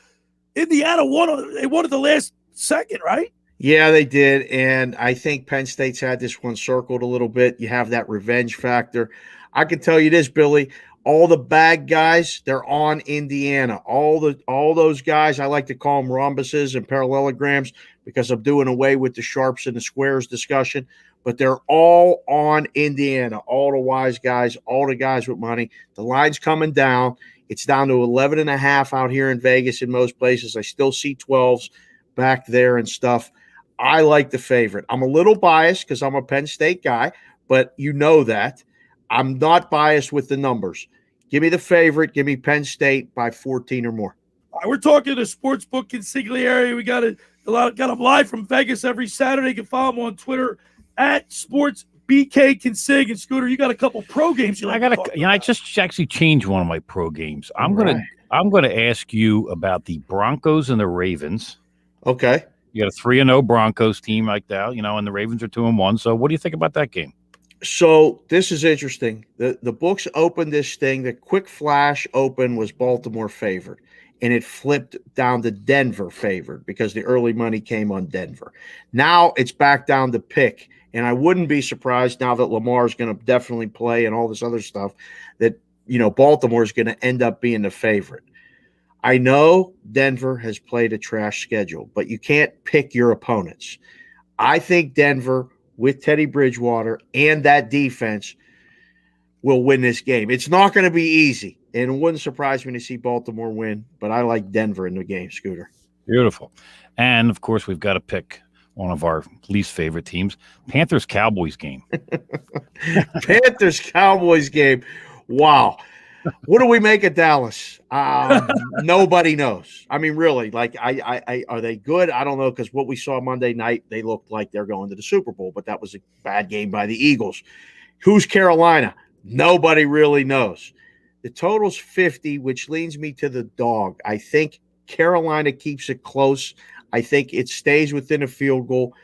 Indiana won. They won at the last second, right? Yeah, they did. And I think Penn State's had this one circled a little bit. You have that revenge factor. I can tell you this, Billy. All the bad guys, they're on Indiana. All those guys, I like to call them rhombuses and parallelograms because I'm doing away with the sharps and the squares discussion. But they're all on Indiana. All the wise guys, all the guys with money. The line's coming down. It's down to 11.5 out here in Vegas in most places. I still see 12s back there and stuff. I like the favorite. I'm a little biased because I'm a Penn State guy, but you know that. I'm not biased with the numbers. Give me the favorite. Give me Penn State by 14 or more. All right, we're talking to Sportsbook Consigliere. We got them live from Vegas every Saturday. You can follow them on Twitter at SportsBKConsig. And Scooter, you got a couple pro games you like to talk about. I just actually changed one of my pro games. I'm gonna ask you about the Broncos and the Ravens. Okay. You got a 3-0 Broncos team like that, and the Ravens are 2-1. So what do you think about that game? So this is interesting. The books opened this thing. The quick flash open was Baltimore favored, and it flipped down to Denver favored because the early money came on Denver. Now it's back down to pick, and I wouldn't be surprised now that Lamar is going to definitely play and all this other stuff that Baltimore is going to end up being the favorite. I know Denver has played a trash schedule, but you can't pick your opponents. I think Denver, with Teddy Bridgewater and that defense, will win this game. It's not going to be easy, and it wouldn't surprise me to see Baltimore win, but I like Denver in the game, Scooter. Beautiful. And, of course, we've got to pick one of our least favorite teams, Panthers-Cowboys game. Panthers-Cowboys game. Wow. What do we make of Dallas? Nobody knows. I mean, really, are they good? I don't know, because what we saw Monday night, they looked like they're going to the Super Bowl, but that was a bad game by the Eagles. Who's Carolina? Nobody really knows. The total's 50, which leads me to the dog. I think Carolina keeps it close. I think it stays within a field goal.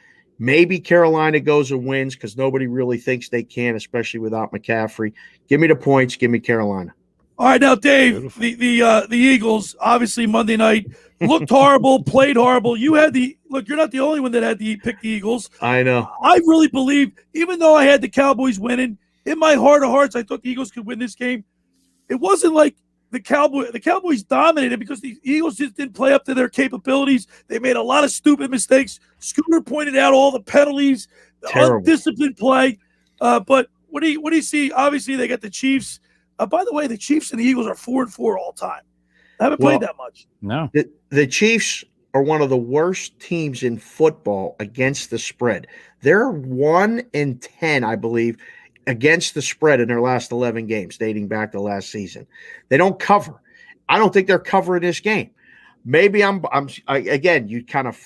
Maybe Carolina goes and wins because nobody really thinks they can, especially without McCaffrey. Give me the points. Give me Carolina. All right, now, Dave, the Eagles, obviously Monday night, looked horrible, played horrible. You're not the only one that had to pick the Eagles. I know. I really believe, even though I had the Cowboys winning, in my heart of hearts, I thought the Eagles could win this game. It wasn't like the Cowboys dominated because the Eagles just didn't play up to their capabilities. They made a lot of stupid mistakes. Scooter pointed out all the penalties, the undisciplined play. But what do you see? Obviously, they got the Chiefs. By the way, the Chiefs and the Eagles are 4-4 all time. I haven't played that much. No. The Chiefs are one of the worst teams in football against the spread. They're 1-10, I believe, against the spread in their last 11 games, dating back to last season. They don't cover. I don't think they're covering this game. Maybe again, you kind of,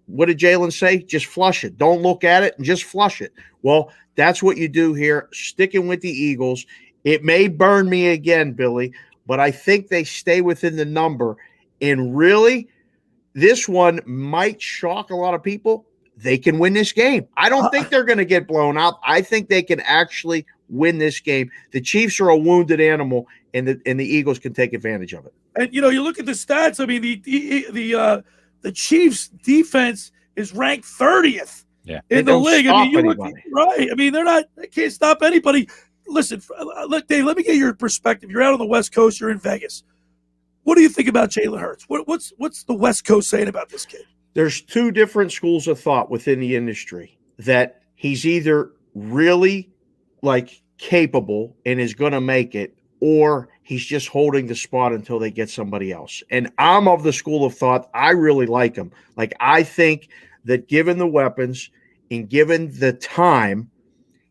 what did Jalen say? Just flush it. Don't look at it and just flush it. Well, that's what you do here, sticking with the Eagles. It may burn me again, Billy, but I think they stay within the number. And really, this one might shock a lot of people. They can win this game. I don't think they're going to get blown out. I think they can actually win this game. The Chiefs are a wounded animal, and the Eagles can take advantage of it. And you look at the stats. I mean, the Chiefs' defense is ranked 30th in the league. I mean, they can't stop anybody. Listen, Dave, let me get your perspective. You're out on the West Coast. You're in Vegas. What do you think about Jalen Hurts? What's the West Coast saying about this kid? There's two different schools of thought within the industry, that he's either really capable and is going to make it, or he's just holding the spot until they get somebody else. And I'm of the school of thought, I really like him. I think that given the weapons and given the time,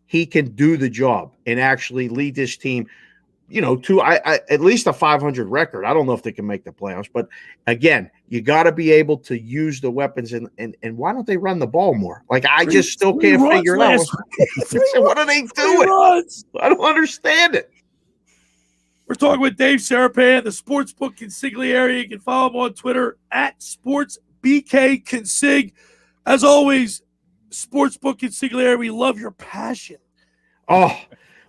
he can do the job and actually lead this team, to at least a 500 record. I don't know if they can make the playoffs, but again, you got to be able to use the weapons. And why don't they run the ball more? I just still can't figure it out. What are they doing? I don't understand it. We're talking with Dave Sharapan, the Sportsbook Consigliere. You can follow him on Twitter at SportsBKConsig. As always, Sportsbook Consigliere, we love your passion. Oh,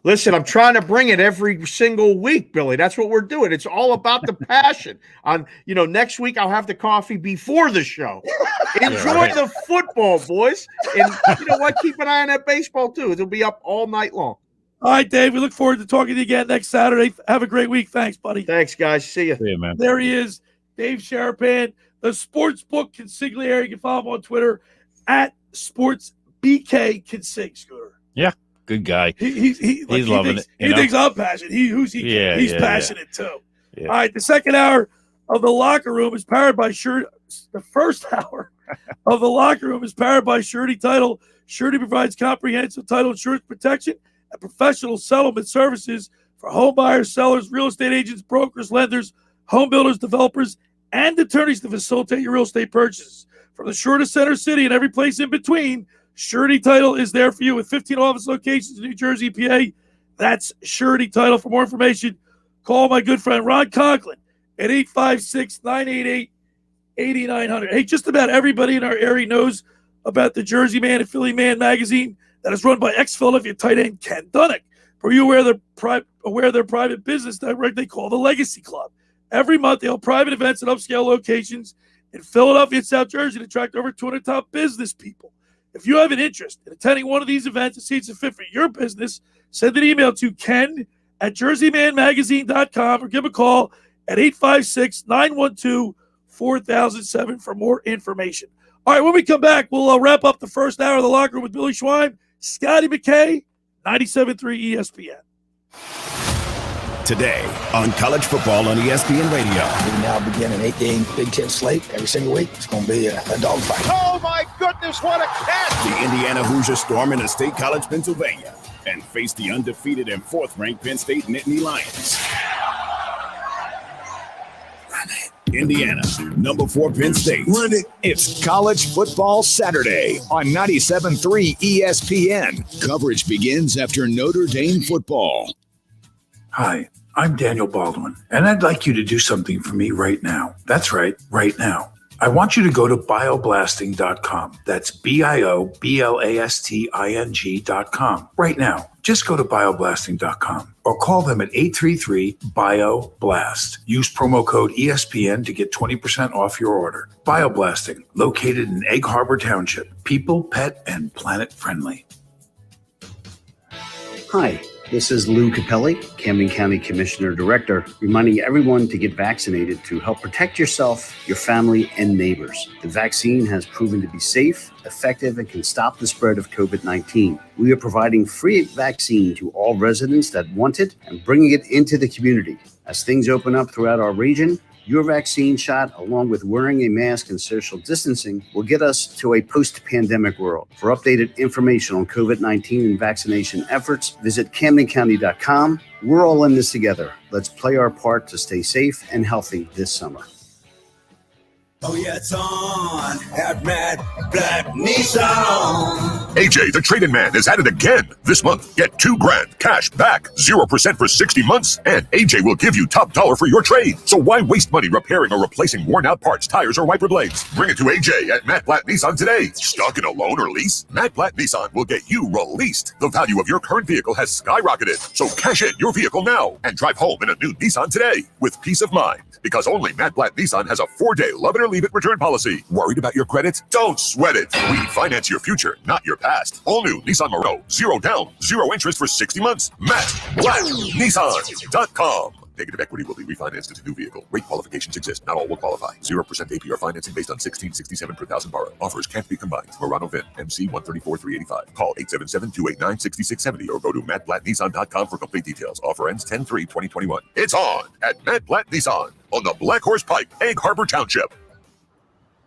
Listen, I'm trying to bring it every single week, Billy. That's what we're doing. It's all about the passion. Next week I'll have the coffee before the show. Enjoy the football, boys. And you know what? Keep an eye on that baseball, too. It'll be up all night long. All right, Dave. We look forward to talking to you again next Saturday. Have a great week. Thanks, buddy. Thanks, guys. See you. See you, man. There he is, Dave Sharapan, the Sportsbook Consigliere. You can follow him on Twitter at SportsBK Consig, Scooter. Yeah, good guy. He's loving it. He thinks I'm passionate. He's passionate too. Yeah. All right, the second hour of the locker room is powered by Surety. The first hour of the locker room is powered by Surety Title. Surety provides comprehensive title insurance protection and professional settlement services for home buyers, sellers, real estate agents, brokers, lenders, home builders, developers, and attorneys to facilitate your real estate purchases. From the shore to center city and every place in between, Surety Title is there for you with 15 office locations in New Jersey, PA. That's Surety Title. For more information, call my good friend Ron Conklin at 856-988-8900. Hey, just about everybody in our area knows about the Jersey Man and Philly Man magazine that is run by ex-Philadelphia tight end Ken Dunnick. Are you aware of their private business network they call the Legacy Club? Every month, they hold private events at upscale locations in Philadelphia and South Jersey to attract over 200 top business people. If you have an interest in attending one of these events and see it's a fit for your business, send an email to ken@jerseymanmagazine.com or give a call at 856-912-4007 for more information. All right, when we come back, we'll wrap up the first hour of the locker room with Billy Schweim, Scotty McKay, 97.3 ESPN. Today on college football on ESPN Radio. We now begin an 8-game Big Ten slate every single week. It's going to be a dogfight. Oh, my goodness, what a catch! The Indiana Hoosiers storm into State College, Pennsylvania, and face the undefeated and fourth-ranked Penn State Nittany Lions. Indiana, number 4 Penn State. Run it. It's College Football Saturday on 97.3 ESPN. Coverage begins after Notre Dame football. Hi, I'm Daniel Baldwin, and I'd like you to do something for me right now. That's right, right now. I want you to go to bioblasting.com. That's BIOBLASTING.com. Right now. Just go to bioblasting.com or call them at 833-BIO-BLAST. Use promo code ESPN to get 20% off your order. Bioblasting, located in Egg Harbor Township. People, pet, and planet friendly. Hi. This is Lou Capelli, Camden County Commissioner Director, reminding everyone to get vaccinated to help protect yourself, your family, and neighbors. The vaccine has proven to be safe, effective, and can stop the spread of COVID-19. We are providing free vaccine to all residents that want it and bringing it into the community. As things open up throughout our region, your vaccine shot, along with wearing a mask and social distancing, will get us to a post-pandemic world. For updated information on COVID-19 and vaccination efforts, visit CamdenCounty.com. We're all in this together. Let's play our part to stay safe and healthy this summer. Oh, yeah, it's on at Matt Black Nissan. AJ, the trade-in man, is at it again. This month, get $2,000 cash back, 0% for 60 months, and AJ will give you top dollar for your trade. So why waste money repairing or replacing worn-out parts, tires, or wiper blades? Bring it to AJ at Matt Blatt Nissan today. Stuck in a loan or lease? Matt Blatt Nissan will get you released. The value of your current vehicle has skyrocketed. So cash in your vehicle now and drive home in a new Nissan today with peace of mind. Because only Matt Blatt Nissan has a 4-day love-it-or-leave-it return policy. Worried about your credit? Don't sweat it. We finance your future, not your past. All new Nissan Murano, 0 down, 0 interest for 60 months. MattBlattNissan.com. Negative equity will be refinanced into new vehicle. Rate qualifications exist. Not all will qualify. 0% APR financing based on $1,667 per thousand borrowed. Offers can't be combined. Murano VIN, MC 134-385. Call 877-289-6670 or go to MattBlattNissan.com for complete details. Offer ends 10/3/2021. It's on at Matt Blatt Nissan on the Black Horse Pike, Egg Harbor Township.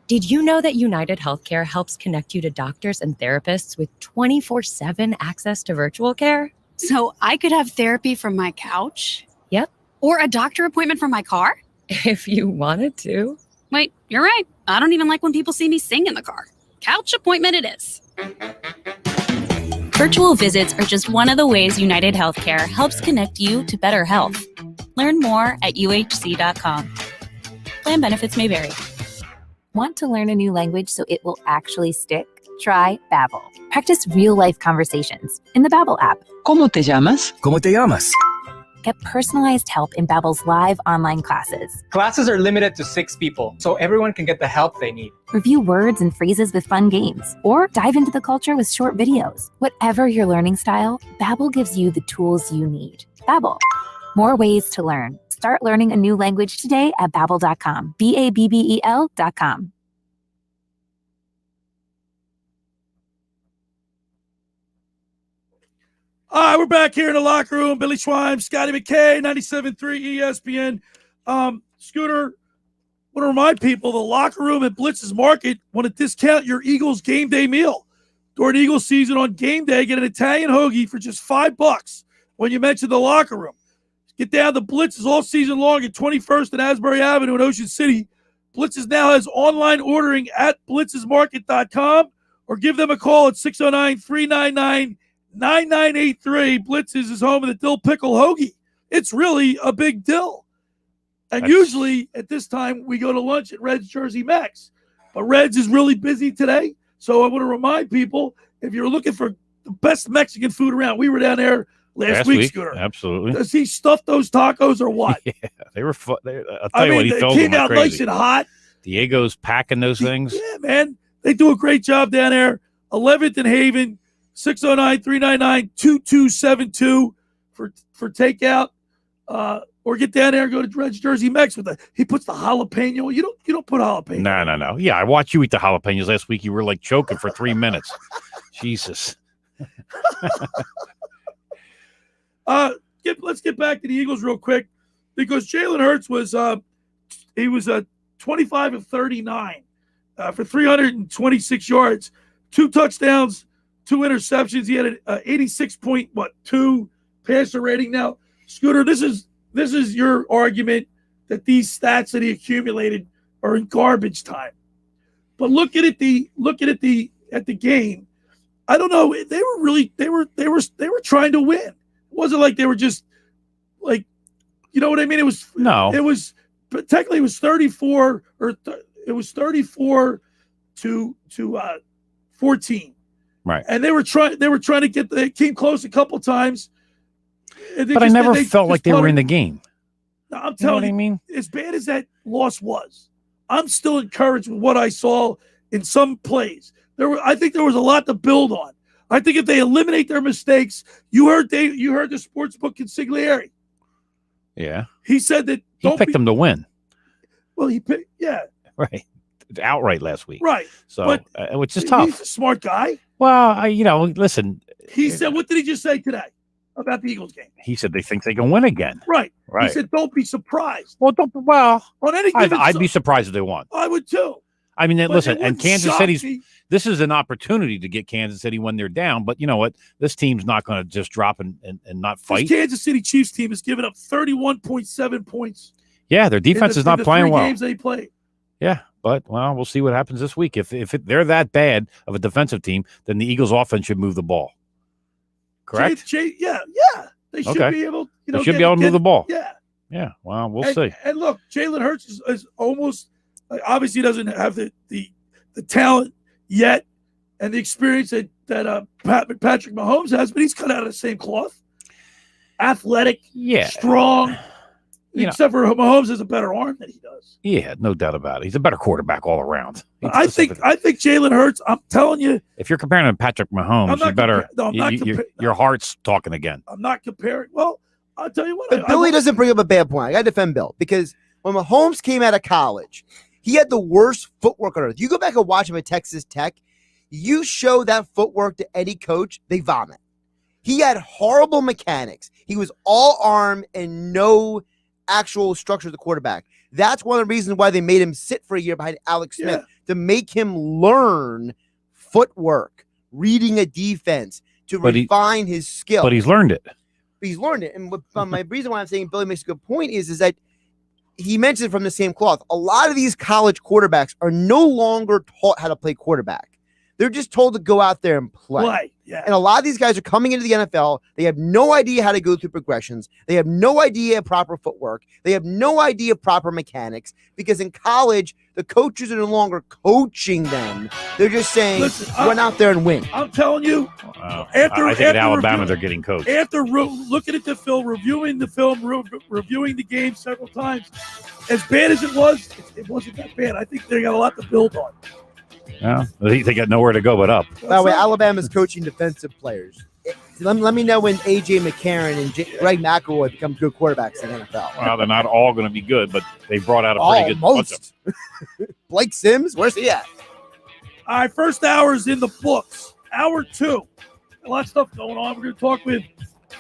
Did you know that United Healthcare helps connect you to doctors and therapists with 24/7 access to virtual care? So I could have therapy from my couch? Yep. Or a doctor appointment from my car? If you wanted to. Wait, you're right. I don't even like when people see me sing in the car. Couch appointment it is. Virtual visits are just one of the ways United Healthcare helps connect you to better health. Learn more at uhc.com. Plan benefits may vary. Want to learn a new language so it will actually stick? Try Babbel. Practice real-life conversations in the Babbel app. ¿Cómo te llamas? ¿Cómo te llamas? Get personalized help in Babbel's live online classes. Classes are limited to 6 people, so everyone can get the help they need. Review words and phrases with fun games, or dive into the culture with short videos. Whatever your learning style, Babbel gives you the tools you need. Babbel, more ways to learn. Start learning a new language today at Babbel.com. Babbel.com. All right, we're back here in the locker room. Billy Schweim, Scotty McKay, 97.3 ESPN. Scooter, I want to remind people the locker room at Blitz's Market want to discount your Eagles game day meal. During Eagles season on game day, get an Italian hoagie for just $5 when you mention the locker room. Get down to Blitz's all season long at 21st and Asbury Avenue in Ocean City. Blitz's now has online ordering at blitzesmarket.com or give them a call at 609-399-9983. Blitz's is home of the dill pickle hoagie. It's really a big deal. And usually at this time we go to lunch at Red's Jersey Max. But Red's is really busy today. So I want to remind people, if you're looking for the best Mexican food around, we were down there last week, Scooter. Absolutely. Does he stuff those tacos or what? Yeah, they were fun. I'll tell you what, he filled them came out crazy. nice and hot. Diego's packing those things. Yeah, man. They do a great job down there. 11th and Haven, 609-399-2272 for takeout. Or get down there and go to Red's Jersey Mex with he puts the jalapeno. You don't put jalapeno. No. Yeah, I watched you eat the jalapenos last week. You were like choking for 3 minutes. Jesus. Let's get back to the Eagles real quick because Jalen Hurts was 25 of 39 for 326 yards, 2 touchdowns, 2 interceptions. He had an 86.2 passer rating. Now, Scooter, this is your argument that these stats that he accumulated are in garbage time. But look at the game. I don't know. They were trying to win. It wasn't like they were just like, you know what I mean? It was but technically it was 34 to 14. Right. And they were trying to get they came close a couple times. But I never felt like they were in the game. No, I'm telling you, what I mean? As bad as that loss was, I'm still encouraged with what I saw in some plays. I think there was a lot to build on. I think if they eliminate their mistakes, you heard the sportsbook Consigliere. Yeah. He said that he picked them to win. Well, he picked, yeah. Right. Outright last week. Right. So, which is tough. He's a smart guy. Well, listen. He said, what did he just say today about the Eagles game? He said they think they can win again. Right. Right. He said, don't be surprised. Well, on any given I'd be surprised if they won. I would too. I mean, But listen, it and wouldn't Kansas shock City's me. this is an opportunity to get Kansas City when they're down. But you know what? This team's not going to just drop and not fight. This Kansas City Chiefs team has given up 31.7 points. Yeah, their defense is not playing well. Games they played. Yeah, but we'll see what happens this week. If they're that bad of a defensive team, then the Eagles' offense should move the ball. Correct? Yeah. They should be able. They should be able to move the ball. Yeah. Yeah. Well, we'll see. And look, Jalen Hurts is almost obviously doesn't have the talent yet and the experience that Patrick Mahomes has, but he's cut out of the same cloth. Athletic, strong. Except for Mahomes has a better arm than he does. Yeah, no doubt about it. He's a better quarterback all around. I think Jalen Hurts. I'm telling you. If you're comparing him to Patrick Mahomes, you better. Your heart's talking again. I'm not comparing. Well, I'll tell you what. But Billy doesn't bring up a bad point. I got to defend Bill because when Mahomes came out of college, he had the worst footwork on earth. You go back and watch him at Texas Tech. You show that footwork to any coach, they vomit. He had horrible mechanics. He was all arm and no actual structure of the quarterback. That's one of the reasons why they made him sit for a year behind Alex Smith, to make him learn footwork, reading a defense, to refine his skill. But he's learned it. He's learned it. And my reason why I'm saying Billy makes a good point is that he mentioned from the same cloth. A lot of these college quarterbacks are no longer taught how to play quarterback. They're just told to go out there and play. Yeah. And a lot of these guys are coming into the NFL. They have no idea how to go through progressions. They have no idea proper footwork. They have no idea proper mechanics, because in college, the coaches are no longer coaching them. They're just saying, run out there and win. I'm telling you, I think at Alabama they're getting coached. After looking at the film, reviewing the game several times, as bad as it wasn't that bad. I think they got a lot to build on. Yeah, they got nowhere to go but up. By the way, Alabama's coaching defensive players. Let me know when A.J. McCarron and Greg McElroy become good quarterbacks in the NFL. Well, they're not all going to be good, but they brought out a pretty good bunch of Blake Sims, where's he at? All right, first hour is in the books. Hour 2, a lot of stuff going on. We're going to talk with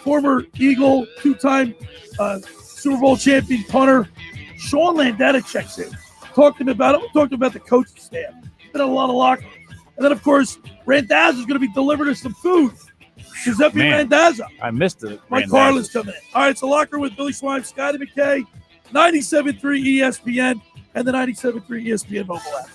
former Eagle, 2-time Super Bowl champion punter Sean Landeta checks in. Talked to him about the coaching staff. Been a lot of locker. And then, of course, Randazza is going to be delivering us some food. Giuseppe Randazza. I missed it. Mike Carlin's coming in. All right, it's a locker with Billy Schweim, Scotty McKay, 97.3 ESPN, and the 97.3 ESPN mobile app.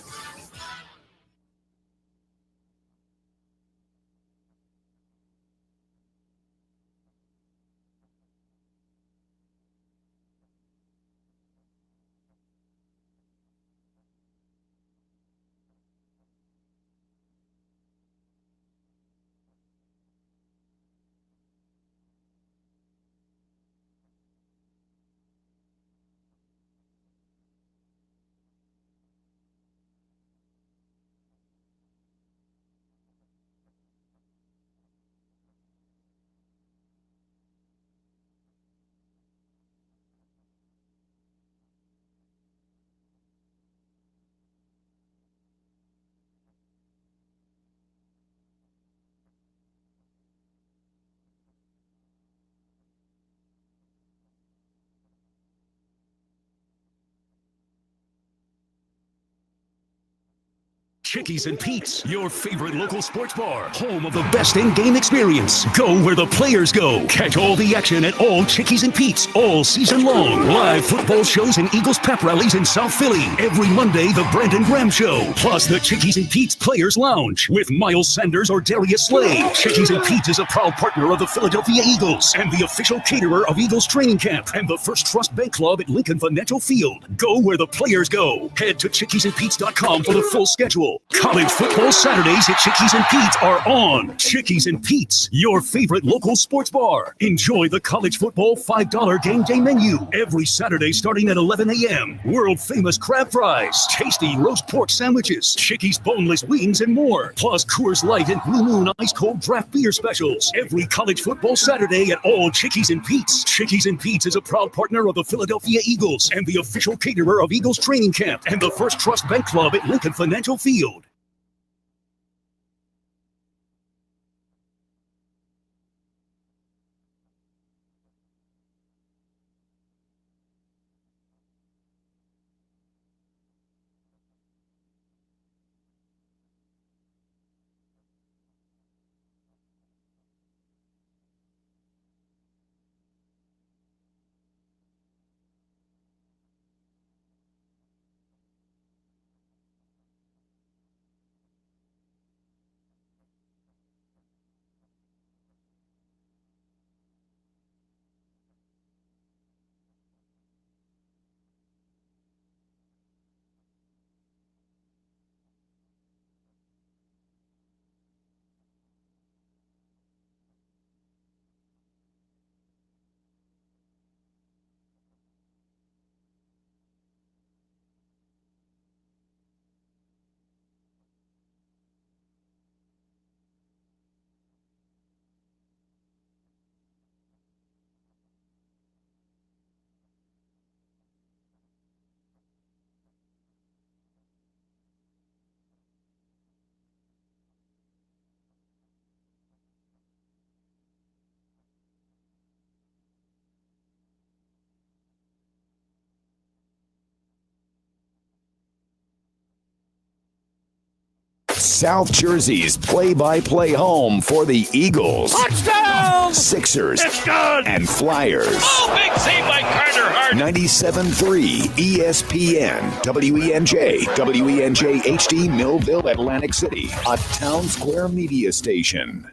Chickies and Pete's, your favorite local sports bar, home of the best in-game experience. Go where the players go. Catch all the action at all Chickies and Pete's all season long. Live football shows and Eagles pep rallies in South Philly. Every Monday, the Brandon Graham Show. Plus the Chickies and Pete's Players Lounge with Miles Sanders or Darius Slay. Chickies and Pete's is a proud partner of the Philadelphia Eagles and the official caterer of Eagles training camp and the First Trust Bank Club at Lincoln Financial Field. Go where the players go. Head to chickiesandpete's.com for the full schedule. College football Saturdays at Chickies and Pete's are on. Chickies and Pete's, your favorite local sports bar. Enjoy the college football $5 game day menu every Saturday starting at 11 a.m. World famous crab fries, tasty roast pork sandwiches, Chickies boneless wings, and more. Plus Coors Light and Blue Moon ice cold draft beer specials every college football Saturday at all Chickies and Pete's. Chickies and Pete's is a proud partner of the Philadelphia Eagles and the official caterer of Eagles training camp and the First Trust Bank Club at Lincoln Financial Field. South Jersey's play-by-play home for the Eagles, Touchdown! Sixers, It's good! and Flyers. Oh, big save by Carter Hart. 97.3 ESPN, WENJ, WENJ HD, Millville, Atlantic City, a Town Square media station.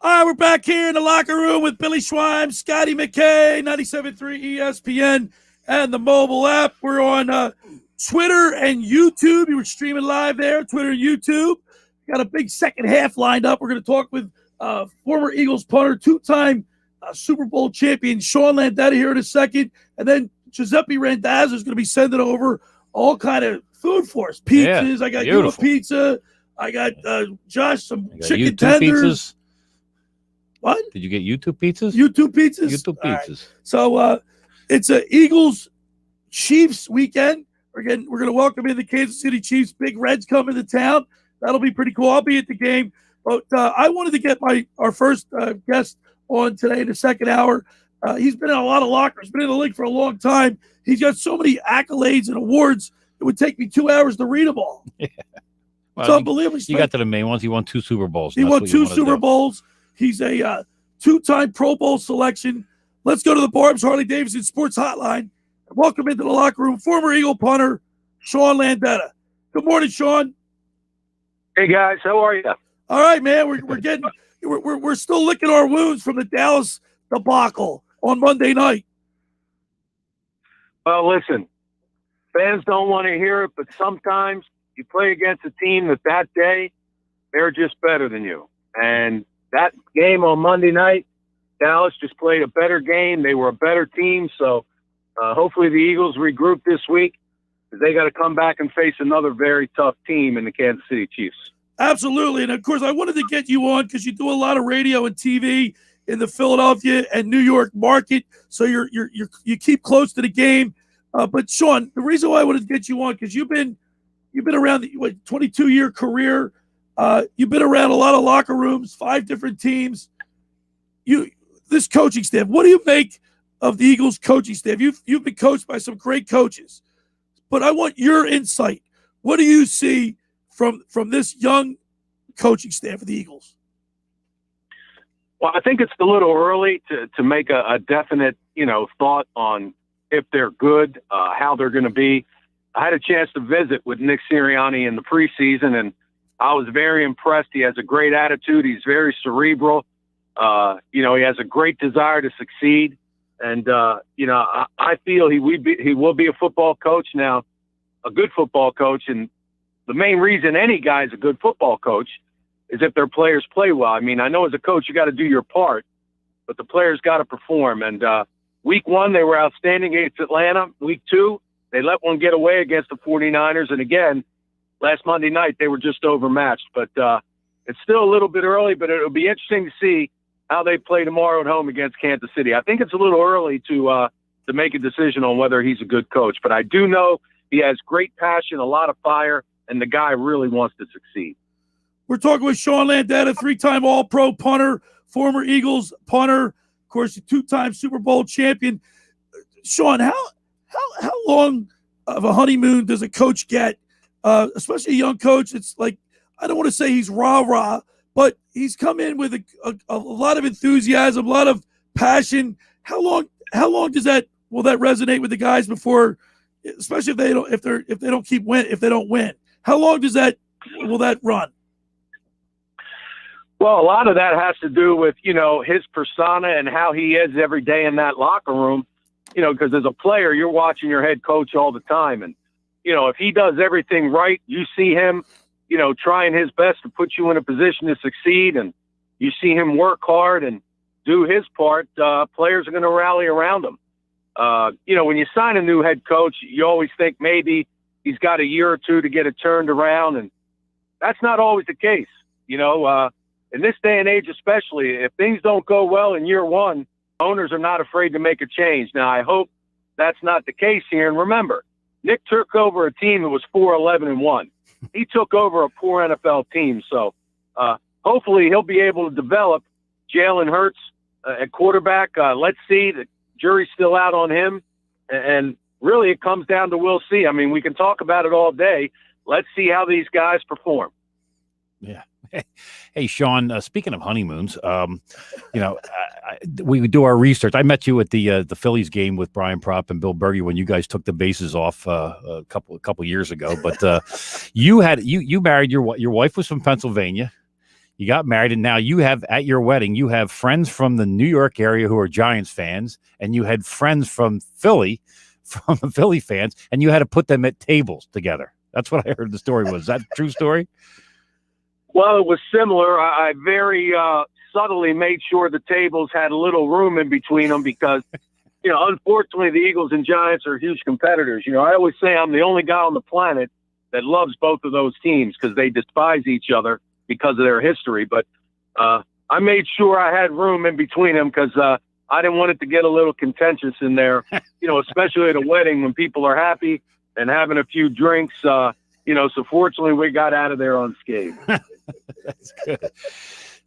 All right, we're back here in the locker room with Billy Schweim, Scotty McKay, 97.3 ESPN, and the mobile app. We're on Twitter and YouTube. You were streaming live there, Twitter and YouTube. Got a big second half lined up. We're going to talk with former Eagles punter, two-time Super Bowl champion Sean Landetta here in a second. And then Giuseppe Randazzo is going to be sending over all kind of food for us. Pizzas. Yeah, I got beautiful. you a pizza. I got Josh some I got chicken YouTube tenders. pizzas. What? Did you get YouTube pizzas? YouTube pizzas? YouTube All right. pizzas. So it's a Eagles Chiefs weekend. We're going to welcome in the Kansas City Chiefs. Big Reds coming to town. That'll be pretty cool. I'll be at the game. But I wanted to get our first guest on today in the second hour. He's been in a lot of lockers, been in the league for a long time. He's got so many accolades and awards, it would take me 2 hours to read them all. Yeah. It's unbelievable. You got to the main ones. He won 2 Super Bowls. He won 2 Super Bowls. He's a 2-time Pro Bowl selection. Let's go to the Barb's Harley-Davidson Sports Hotline. Welcome into the locker room, former Eagle punter, Sean Landetta. Good morning, Sean. Hey, guys. How are you? All right, man. We're still licking our wounds from the Dallas debacle on Monday night. Well, listen, fans don't want to hear it, but sometimes you play against a team that day, they're just better than you. And that game on Monday night, Dallas just played a better game. They were a better team. So hopefully the Eagles regroup this week, because they got to come back and face another very tough team in the Kansas City Chiefs. Absolutely. And, of course, I wanted to get you on because you do a lot of radio and TV in the Philadelphia and New York market. So you keep close to the game. But, Sean, the reason why I wanted to get you on, because you've been around the 22-year career. You've been around a lot of locker rooms, 5 different teams. This coaching staff, what do you make of the Eagles coaching staff? You've been coached by some great coaches, but I want your insight. What do you see from this young coaching staff of the Eagles? Well, I think it's a little early to make a definite, thought on if they're good, how they're going to be. I had a chance to visit with Nick Sirianni in the preseason, and I was very impressed. He has a great attitude. He's very cerebral. He has a great desire to succeed. And, I feel he will be a football coach now, a good football coach. And the main reason any guy's a good football coach is if their players play well. I mean, I know as a coach, you got to do your part, but the players got to perform. And week 1, they were outstanding against Atlanta. Week 2, they let one get away against the 49ers. And again, last Monday night, they were just overmatched. But it's still a little bit early, but it'll be interesting to see how they play tomorrow at home against Kansas City. I think it's a little early to make a decision on whether he's a good coach. But I do know he has great passion, a lot of fire, and the guy really wants to succeed. We're talking with Sean Landetta, 3-time All-Pro punter, former Eagles punter, of course, a 2-time Super Bowl champion. Sean, how long of a honeymoon does a coach get, especially a young coach? It's like, I don't want to say he's rah-rah, but he's come in with a lot of enthusiasm, a lot of passion. How long will that resonate with the guys before, especially if they don't win? How long will that run? Well, a lot of that has to do with, his persona and how he is every day in that locker room, because as a player, you're watching your head coach all the time. And, if he does everything right, you see him, trying his best to put you in a position to succeed, and you see him work hard and do his part, players are going to rally around him. When you sign a new head coach, you always think maybe he's got a year or two to get it turned around, and that's not always the case. In this day and age especially, if things don't go well in year one, owners are not afraid to make a change. Now, I hope that's not the case here. And remember, Nick took over a team that was 4-11-1. He took over a poor NFL team. So hopefully he'll be able to develop Jalen Hurts at quarterback. Let's see. The jury's still out on him. And really it comes down to we'll see. I mean, we can talk about it all day. Let's see how these guys perform. Yeah. Hey, Sean, speaking of honeymoons, we do our research. I met you at the Phillies game with Brian Propp and Bill Berge when you guys took the bases off a couple years ago. But you married your wife was from Pennsylvania. You got married, and now you have at your wedding you have friends from the New York area who are Giants fans, and you had friends from Philly fans, and you had to put them at tables together. That's what I heard the story was. Is that a true story? Well, it was similar. I very subtly made sure the tables had a little room in between them because, unfortunately, the Eagles and Giants are huge competitors. I always say I'm the only guy on the planet that loves both of those teams because they despise each other because of their history. But I made sure I had room in between them because I didn't want it to get a little contentious in there, especially at a wedding when people are happy and having a few drinks. So fortunately, we got out of there unscathed. That's good.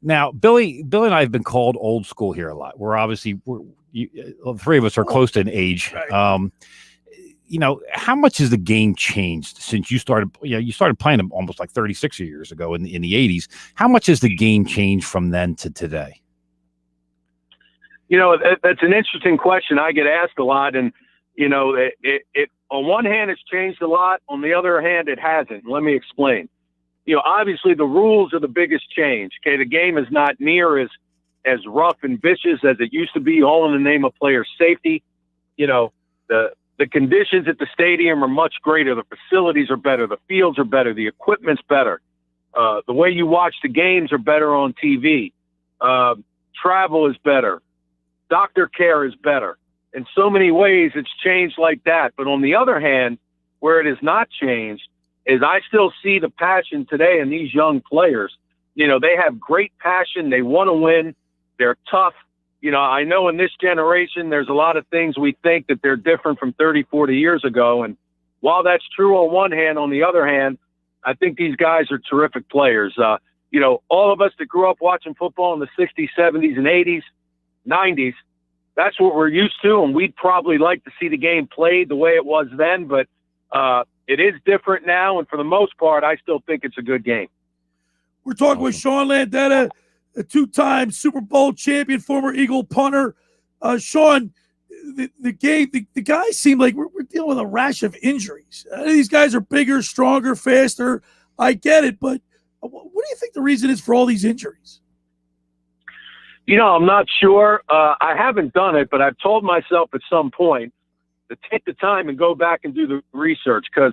Now, Billy and I have been called old school here a lot. The three of us are close to an age. Right. How much has the game changed since you started? You started playing them almost like 36 years ago in the 80s. How much has the game changed from then to today? That's an interesting question. I get asked a lot, and it on one hand it's changed a lot. On the other hand, it hasn't. Let me explain. Obviously the rules are the biggest change. Okay, the game is not near as rough and vicious as it used to be, all in the name of player safety. The conditions at the stadium are much greater. The facilities are better. The fields are better. The equipment's better. The way you watch the games are better on TV. Travel is better. Doctor care is better. In so many ways, it's changed like that. But on the other hand, where it has not changed is I still see the passion today in these young players. They have great passion. They want to win. They're tough. I know in this generation, there's a lot of things we think that they're different from 30, 40 years ago. And while that's true on one hand, on the other hand, I think these guys are terrific players. All of us that grew up watching football in the 60s, 70s, and 80s, 90s, that's what we're used to. And we'd probably like to see the game played the way it was then. But it is different now. And for the most part, I still think it's a good game. We're talking with Sean Landetta, a two-time Super Bowl champion, former Eagle punter. Sean, the guys seem like we're dealing with a rash of injuries. These guys are bigger, stronger, faster. I get it, but what do you think the reason is for all these injuries? I'm not sure. I haven't done it, but I've told myself at some point to take the time and go back and do the research because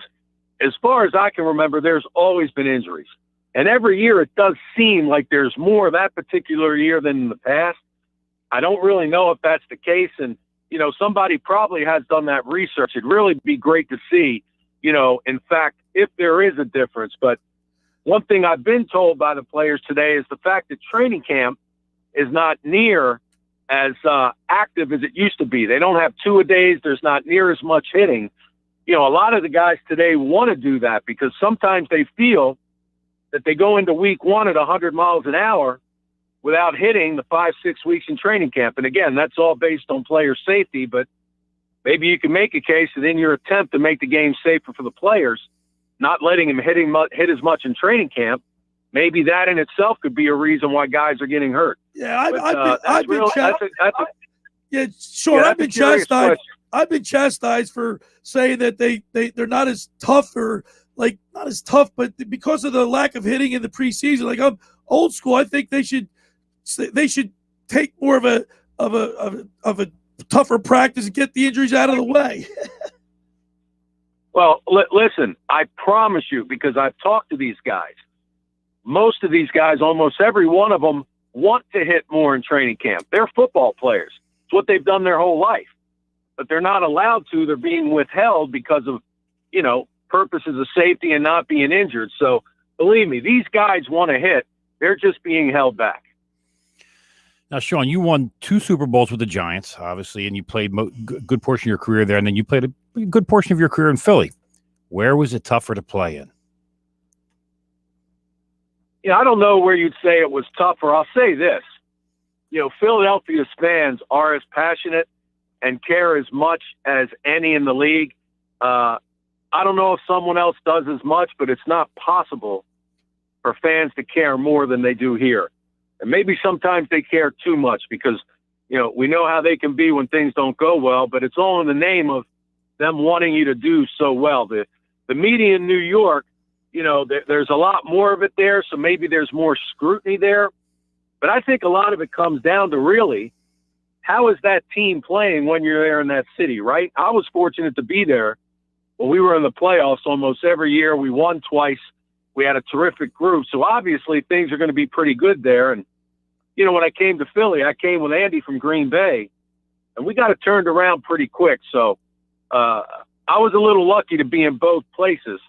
as far as I can remember, there's always been injuries. And every year it does seem like there's more that particular year than in the past. I don't really know if that's the case. And, somebody probably has done that research. It'd really be great to see, in fact, if there is a difference. But one thing I've been told by the players today is the fact that training camp is not near as active as it used to be. They don't have two-a-days. There's not near as much hitting. A lot of the guys today want to do that because sometimes they feel that they go into week one at 100 miles an hour without hitting the 5-6 weeks in training camp. And again, that's all based on player safety, but maybe you can make a case that in your attempt to make the game safer for the players, not letting them hit as much in training camp, maybe that in itself could be a reason why guys are getting hurt. Yeah, I've been chastised. I've been chastised for saying that they're not as tough not as tough, but because of the lack of hitting in the preseason, like I'm old school. I think they should take more of a tougher practice and get the injuries out of the way. Well, listen, I promise you, because I've talked to these guys, most of these guys, almost every one of them, want to hit more in training camp. They're football players. It's what they've done their whole life. But they're not allowed to. They're being withheld because of, purposes of safety and not being injured. So believe me, these guys want to hit. They're just being held back. Now, Sean, you won 2 Super Bowls with the Giants, obviously, and you played good portion of your career there, and then you played a good portion of your career in Philly. Where was it tougher to play in? I don't know where you'd say it was tougher. I'll say this. Philadelphia's fans are as passionate and care as much as any in the league. I don't know if someone else does as much, but it's not possible for fans to care more than they do here. And maybe sometimes they care too much because, we know how they can be when things don't go well, but it's all in the name of them wanting you to do so well. The media in New York, there's a lot more of it there, so maybe there's more scrutiny there. But I think a lot of it comes down to really, how is that team playing when you're there in that city, right? I was fortunate to be there when we were in the playoffs almost every year. We won twice. We had a terrific group. So obviously things are going to be pretty good there. And, when I came to Philly, I came with Andy from Green Bay, and we got it turned around pretty quick. So I was a little lucky to be in both places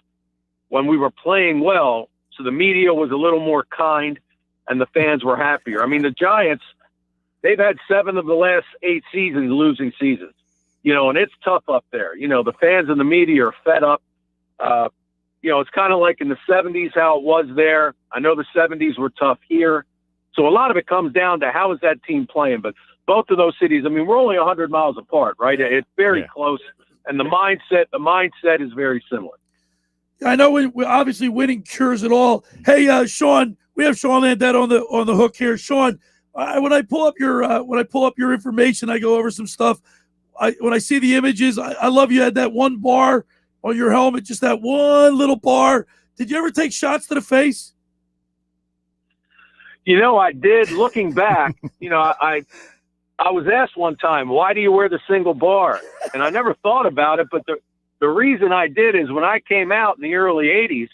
when we were playing well. So the media was a little more kind and the fans were happier. I mean, the Giants, they've had 7 of the last 8 seasons losing seasons, and it's tough up there. The fans and the media are fed up. It's kind of like in the 70s, how it was there. I know the 70s were tough here. So a lot of it comes down to how is that team playing. But both of those cities, I mean, we're only 100 miles apart, right? It's very close. And the mindset is very similar. I know we obviously winning cures it all. Hey, Sean, we have Sean Landetta on the hook here. Sean, when I pull up your information, I go over some stuff. When I see the images, I love you had that one bar on your helmet, just that one little bar. Did you ever take shots to the face? I did. Looking back, I was asked one time, why do you wear the single bar? And I never thought about it, but the reason I did is when I came out in the early 80s,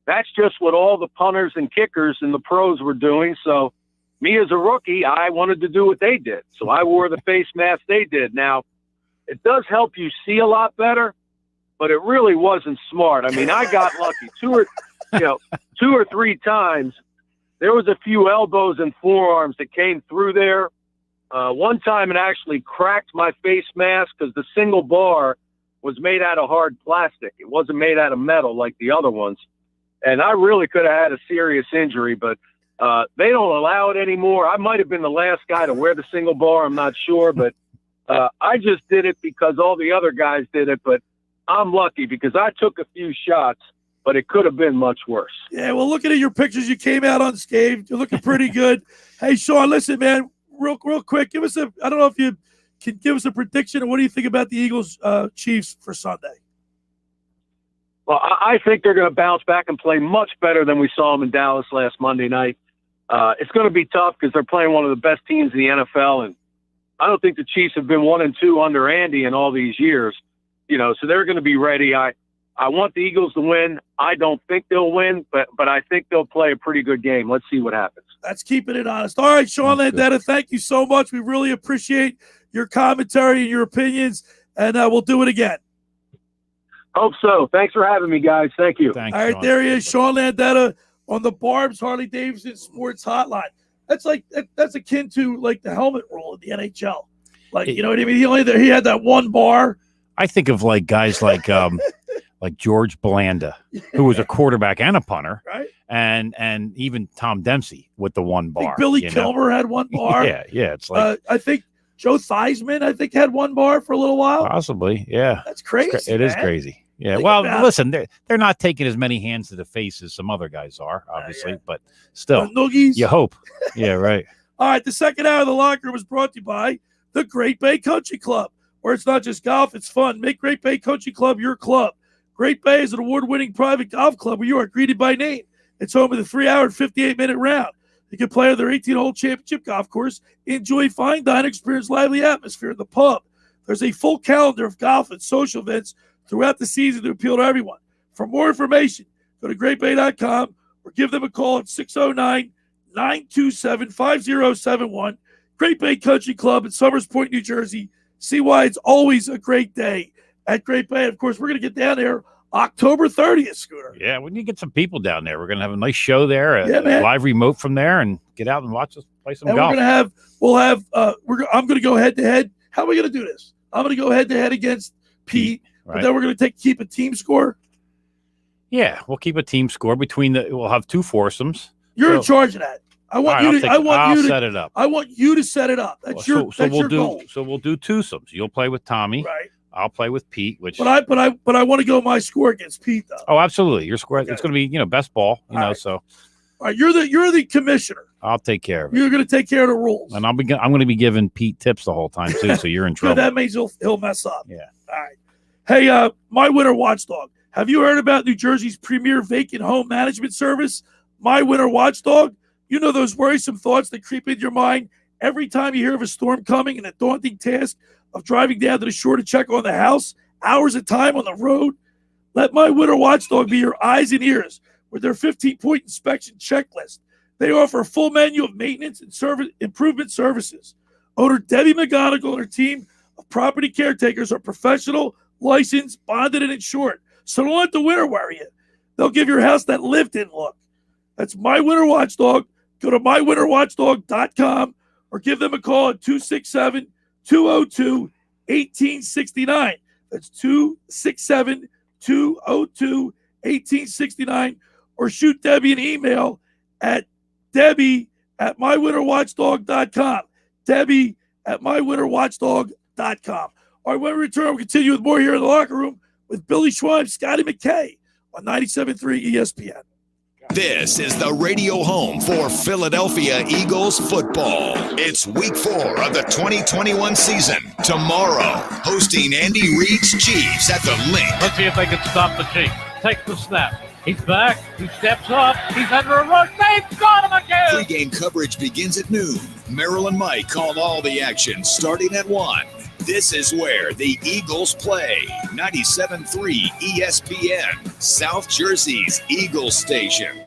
that's just what all the punters and kickers and the pros were doing. So me as a rookie, I wanted to do what they did. So I wore the face mask they did. Now, it does help you see a lot better, but it really wasn't smart. I mean, I got lucky 2 or 3 times. There was a few elbows and forearms that came through there. One time it actually cracked my face mask because the single bar was made out of hard plastic. It wasn't made out of metal like the other ones. And I really could have had a serious injury, but they don't allow it anymore. I might have been the last guy to wear the single bar. I'm not sure, but I just did it because all the other guys did it. But I'm lucky because I took a few shots, but it could have been much worse. Yeah, well, looking at your pictures, you came out unscathed. You're looking pretty good. Hey, Sean, listen, man, real quick, I don't know if you can give us a prediction, or what do you think about the Eagles Chiefs for Sunday? Well, I think they're going to bounce back and play much better than we saw them in Dallas last Monday night. It's going to be tough because they're playing one of the best teams in the NFL, and I don't think the Chiefs have been 1-2 under Andy in all these years. So they're going to be ready. I want the Eagles to win. I don't think they'll win, but I think they'll play a pretty good game. Let's see what happens. That's keeping it honest. All right, Sean Landetta, thank you so much. We really appreciate your commentary and your opinions, and we'll do it again. Hope so. Thanks for having me, guys. Thank you. All right, there he is, Sean Landetta on the Barb's Harley Davidson Sports Hotline. That's akin to like the helmet rule in the NHL. Like, you know what I mean? He had that one bar. I think of like guys like like George Blanda, who was a quarterback and a punter, right? And even Tom Dempsey with the one bar. I think Billy Kilmer had one bar. Yeah. It's like I think Joe Theismann, had one bar for a little while. Possibly, yeah. That's crazy. It is crazy. Yeah. Think well, listen, they're not taking as many hands to the face as some other guys are, obviously, but still, noogies. You hope. Yeah, right. All right, the second hour of the locker room was brought to you by the Great Bay Country Club, where it's not just golf, it's fun. Make Great Bay Country Club your club. Great Bay is an award-winning private golf club where you are greeted by name. It's home of the 3-hour and 58-minute round. You can play on their 18-hole championship golf course, enjoy fine dining, experience lively atmosphere in the pub. There's a full calendar of golf and social events throughout the season to appeal to everyone. For more information, go to greatbay.com or give them a call at 609-927-5071. Great Bay Country Club in Summers Point, New Jersey. See why it's always a great day at Great Bay. Of course, we're going to get down there October 30th, Scooter. Yeah, we need to get some people down there. We're going to have a nice show there, a live remote from there, and get out and watch us play some And golf. I'm going to go head to head. How are we going to do this? I'm going to go head to head against Pete, right. but then we're going to keep a team score. Yeah, we'll keep a team score we'll have two foursomes. You're in charge of that. I'll set it up. I want you to set it up. That's your goal. So we'll do twosomes. You'll play with Tommy. Right. I'll play with Pete. But I want to go my score against Pete though. Oh, absolutely. Your score. Okay. It's going to be best ball. Right. So. All right. You're the commissioner. I'll take care of it. You're going to take care of the rules. And I'm going to be giving Pete tips the whole time too. So you're in trouble. That means he'll mess up. Yeah. All right. Hey, My Winter Watchdog. Have you heard about New Jersey's premier vacant home management service, My Winter Watchdog? You know those worrisome thoughts that creep into your mind every time you hear of a storm coming and the daunting task of driving down to the shore to check on the house, hours of time on the road? Let My Winter Watchdog be your eyes and ears with their 15-point inspection checklist. They offer a full menu of maintenance and improvement services. Owner Debbie McGonigal and her team of property caretakers are professional, licensed, bonded, and insured. So don't let the winter worry you. They'll give your house that lived-in look. That's My Winter Watchdog. Go to mywinterwatchdog.com or give them a call at 267-202-1869. That's 267-202-1869. Or shoot Debbie an email at Debbie@mywinterwatchdog.com. Debbie@mywinterwatchdog.com. All right, when we return, we'll continue with more here in the locker room with Billy Schweim, Scotty McKay on 97.3 ESPN. This is the radio home for Philadelphia Eagles football. It's week 4 of the 2021 season. Tomorrow, hosting Andy Reid's Chiefs at the Link. Let's see if they can stop the Chiefs. Take the snap. He's back. He steps up. He's under a rush. They've got him again. Pre-game coverage begins at noon. Merrill and Mike call all the action starting at 1. This is where the Eagles play. 97.3 ESPN, South Jersey's Eagles station.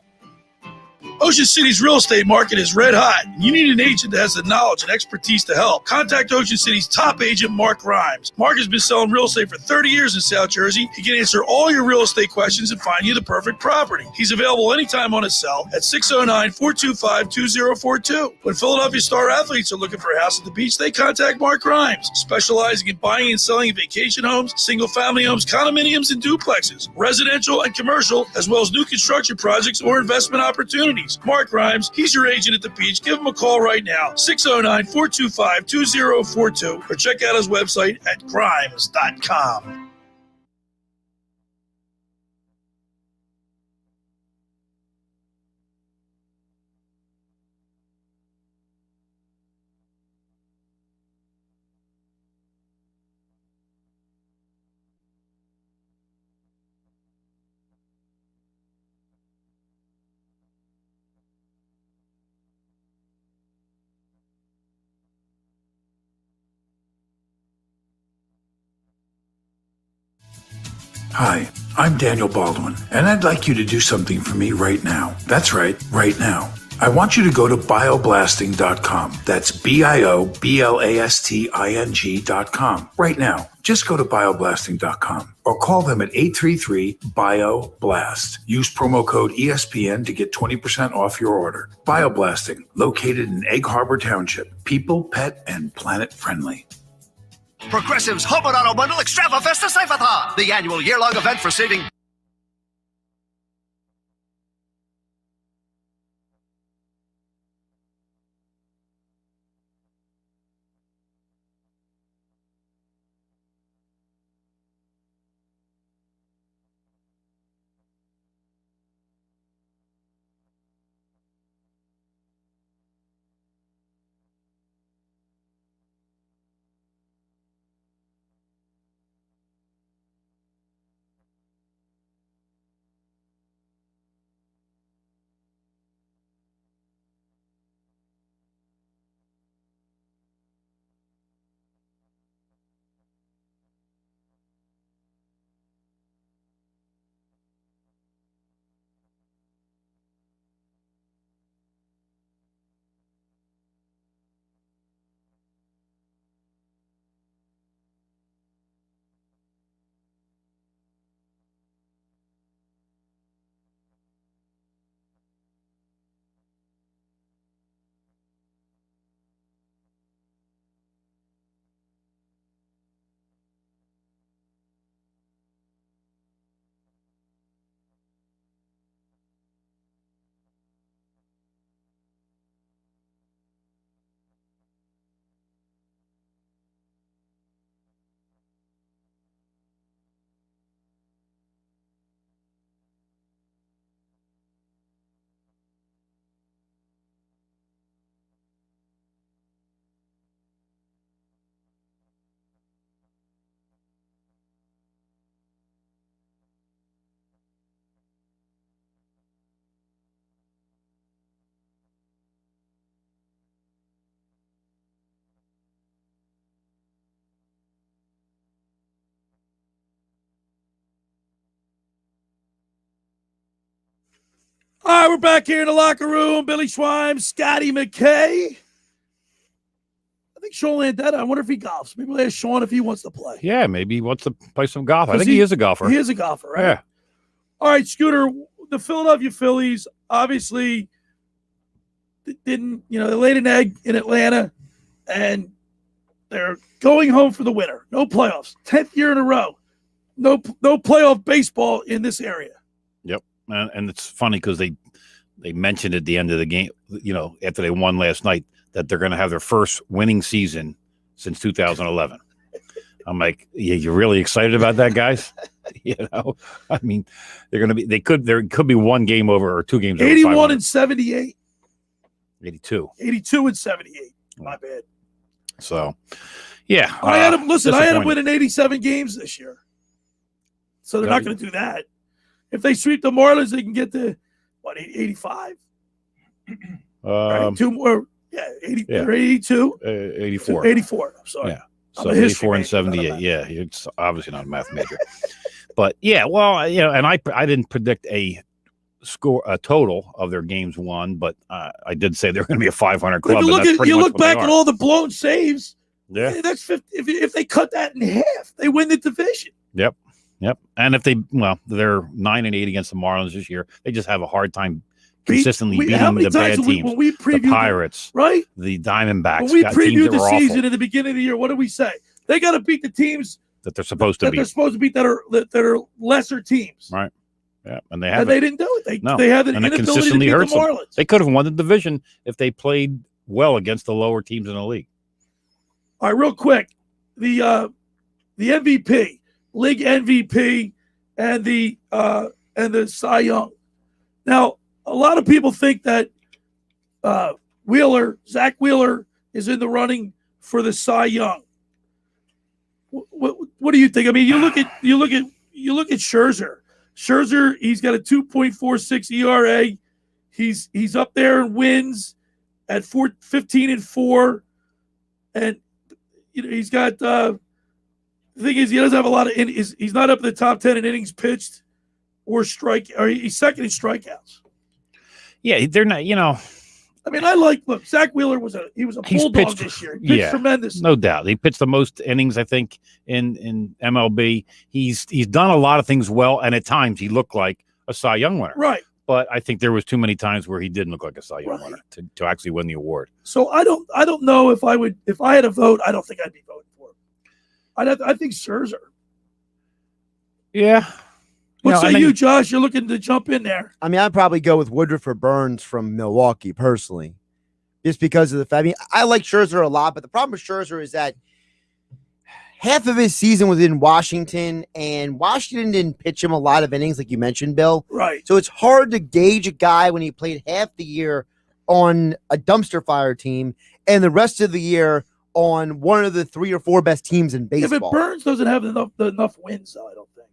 Ocean City's real estate market is red hot. You need an agent that has the knowledge and expertise to help. Contact Ocean City's top agent, Mark Grimes. Mark has been selling real estate for 30 years in South Jersey. He can answer all your real estate questions and find you the perfect property. He's available anytime on his cell at 609-425-2042. When Philadelphia star athletes are looking for a house at the beach, they contact Mark Grimes, specializing in buying and selling vacation homes, single-family homes, condominiums, and duplexes, residential and commercial, as well as new construction projects or investment opportunities. Mark Grimes, he's your agent at the beach. Give him a call right now, 609-425-2042, or check out his website at grimes.com. Hi, I'm Daniel Baldwin, and I'd like you to do something for me right now. That's right, right now. I want you to go to bioblasting.com. That's BIOBLASTING.com. Right now. Just go to bioblasting.com or call them at 833-BIO-BLAST. Use promo code ESPN to get 20% off your order. Bioblasting, located in Egg Harbor Township. People, pet, and planet friendly. Progressive's Home and Auto Bundle Extrava Festa Save-A-Thon, the annual year-long event for saving. All right, we're back here in the locker room. Billy Schweim, Scotty McKay. I think Sean Landetta. I wonder if he golfs. Maybe we'll ask Sean if he wants to play. Yeah, maybe he wants to play some golf. I think he is a golfer. He is a golfer, right? Yeah. All right, Scooter, the Philadelphia Phillies obviously didn't, they laid an egg in Atlanta, and they're going home for the winter. No playoffs. 10th year in a row. No playoff baseball in this area. Yep. And it's funny because they mentioned at the end of the game, after they won last night, that they're going to have their first winning season since 2011. I'm like, yeah, you're really excited about that, guys? I mean, they're going to be. There could be one game over or two games. 81 and 78. 82. 82 and 78. My bad. So, yeah. I had them winning 87 games this year. So they're not going to do that. If they sweep the Marlins, they can get to, 85? Right? Two more. Yeah, 80, yeah. Or 82. 84. 84. I'm sorry. Yeah. So 84 and 78. Yeah, it's obviously not a math major. But, yeah, well, and I didn't predict a total of their games won, but I did say they're going to be a 500 club. If you look back at all the blown saves, yeah, that's 50. If they cut that in half, they win the division. Yep. And if they're 9 and 8 against the Marlins this year. They just have a hard time consistently beating the bad teams. When we previewed the Pirates, right? The Diamondbacks. When we previewed the season awful. in the beginning of the year, what did we say? They got to beat the teams that they're supposed to beat. They're supposed to beat that are lesser teams. Right. Yeah, and they have. And they didn't do it. They had an inability to beat the Marlins. They could have won the division if they played well against the lower teams in the league. All right, real quick, the MVP, league MVP, and the Cy Young. Now, a lot of people think that Zach Wheeler, is in the running for the Cy Young. What do you think? I mean, you look at Scherzer. Scherzer, he's got a 2.46 ERA. He's up there in wins at 15 and 4, and he's got. The thing is, he doesn't have a lot of. He's not up in the top 10 in innings pitched, or he's second in strikeouts. Yeah, they're not. I mean, look. Zach Wheeler was a bulldog this year. He pitched tremendous. No doubt. He pitched the most innings, I think, in MLB. He's done a lot of things well, and at times he looked like a Cy Young winner. Right. But I think there was too many times where he didn't look like a Cy Young winner to actually win the award. So I don't know if I had a vote. I don't think I'd be voting for him. I think Scherzer. Yeah. What say you, Josh? You're looking to jump in there. I mean, I'd probably go with Woodruff or Burns from Milwaukee, personally, just because of the fact. I mean, I like Scherzer a lot, but the problem with Scherzer is that half of his season was in Washington, and Washington didn't pitch him a lot of innings, like you mentioned, Bill. Right. So it's hard to gauge a guy when he played half the year on a dumpster fire team and the rest of the year on one of the 3 or 4 best teams in baseball. If Burns doesn't have enough wins, though, I don't think.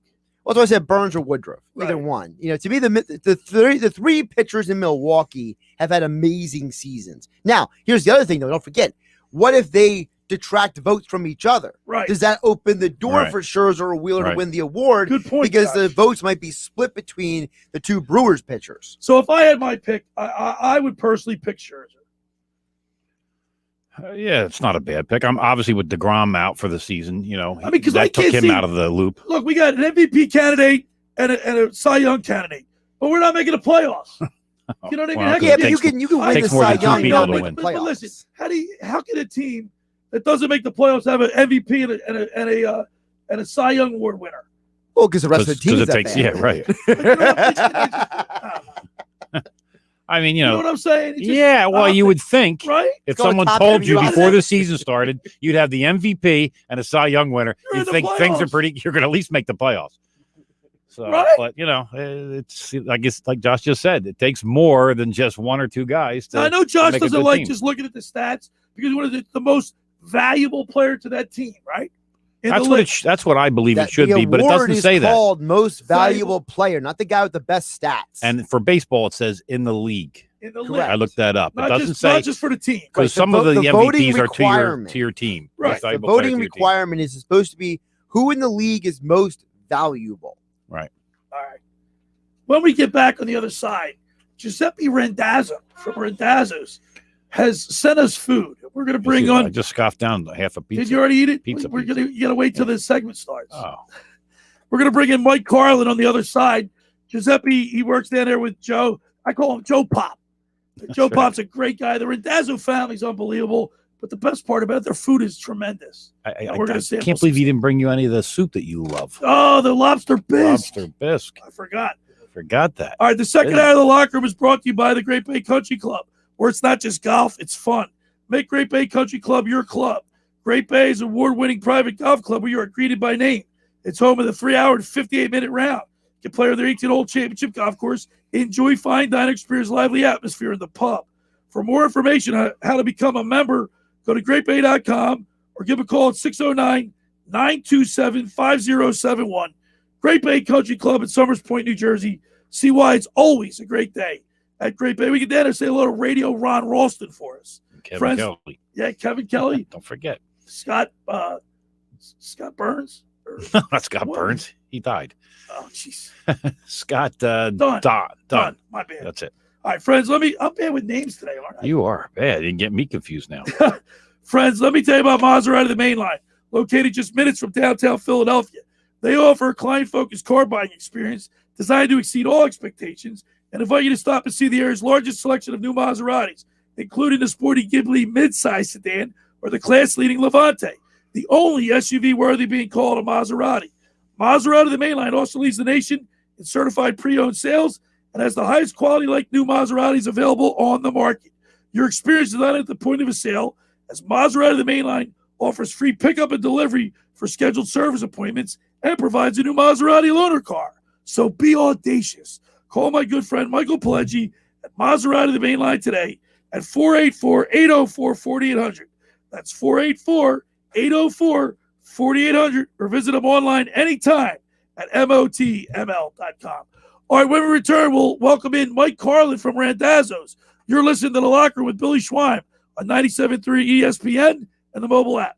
Well, that's why I said Burns or Woodruff, either one. To me, the three pitchers in Milwaukee have had amazing seasons. Now, here's the other thing, though. Don't forget, what if they detract votes from each other? Right. Does that open the door for Scherzer or Wheeler to win the award? Good point, because Josh. the votes might be split between the 2 Brewers pitchers. So if I had my pick, I would personally pick Scherzer. Yeah, it's not a bad pick. I'm obviously with DeGrom out for the season. Because that took him out of the loop. Look, we got an MVP candidate and a Cy Young candidate, but we're not making the playoffs. You know what I mean? But you can win the Cy Young and not make the playoffs. But listen, how can a team that doesn't make the playoffs have an MVP and a Cy Young award winner? Well, because the rest of the team is that bad. Yeah, right. I mean, you know what I'm saying? You would think, right? If someone told you before the season started, you'd have the MVP and a Cy Young winner. You think things are you're going to at least make the playoffs. So, but it's, I guess, like Josh just said, it takes more than just 1 or 2 guys. I know Josh doesn't like just looking at the stats because one of the most valuable player to that team, right? That's what I believe it should be, but it doesn't say that. The award is called most valuable player, not the guy with the best stats. And for baseball, it says in the league. In the league. I looked that up. It doesn't say not just for the team. Because some of the MVPs are to your team. Right. The voting requirement is supposed to be who in the league is most valuable. Right. All right. When we get back on the other side, Giuseppe Randazzo from Randazzo's has sent us food. We're going to bring on. I just scoffed down half a pizza. Did you already eat it? Pizza. You got to wait till this segment starts. Oh. We're going to bring in Mike Carlin on the other side. Giuseppe, he works down there with Joe. I call him Joe Pop. Joe Pop's a great guy. The Randazzo family's unbelievable. But the best part about it, their food is tremendous. I can't believe he didn't bring you any of the soup that you love. Oh, the lobster bisque. Lobster bisque. I forgot. Forgot that. All right, the second hour of the locker room is brought to you by the Great Bay Country Club, where it's not just golf, it's fun. Make Great Bay Country Club your club. Great Bay is an award-winning private golf club where you are greeted by name. It's home of the 3-hour and 58-minute round. You can play on their 18-hole championship golf course, enjoy fine dining, experience lively atmosphere in the pub. For more information on how to become a member, go to greatbay.com or give a call at 609-927-5071. Great Bay Country Club in Summers Point, New Jersey. See why it's always a great day at Great Bay. We can down there say a little Radio Ron Ralston for us. Kevin Kelly. Yeah, Kevin Kelly. Don't forget. Scott Burns. Not Scott Burns. He died. Oh, jeez. Scott Dunn. My bad. That's it. All right, friends, I'm bad with names today, aren't I? You are bad. You get me confused now. Friends, let me tell you about Maserati the Main Line, located just minutes from downtown Philadelphia. They offer a client-focused car buying experience designed to exceed all expectations and invite you to stop and see the area's largest selection of new Maseratis, including the sporty Ghibli midsize sedan or the class-leading Levante, the only SUV worthy being called a Maserati. Maserati the Main Line also leads the nation in certified pre-owned sales and has the highest quality like new Maseratis available on the market. Your experience is not at the point of a sale, as Maserati the Main Line offers free pickup and delivery for scheduled service appointments and provides a new Maserati loaner car. So be audacious. Call my good friend Michael Pileggi at Maserati the Main Line today at 484-804-4800. That's 484-804-4800, or visit them online anytime at motml.com. All right, when we return, we'll welcome in Mike Carlin from Randazzo's. You're listening to The Locker Room with Billy Schweim on 97.3 ESPN and the mobile app.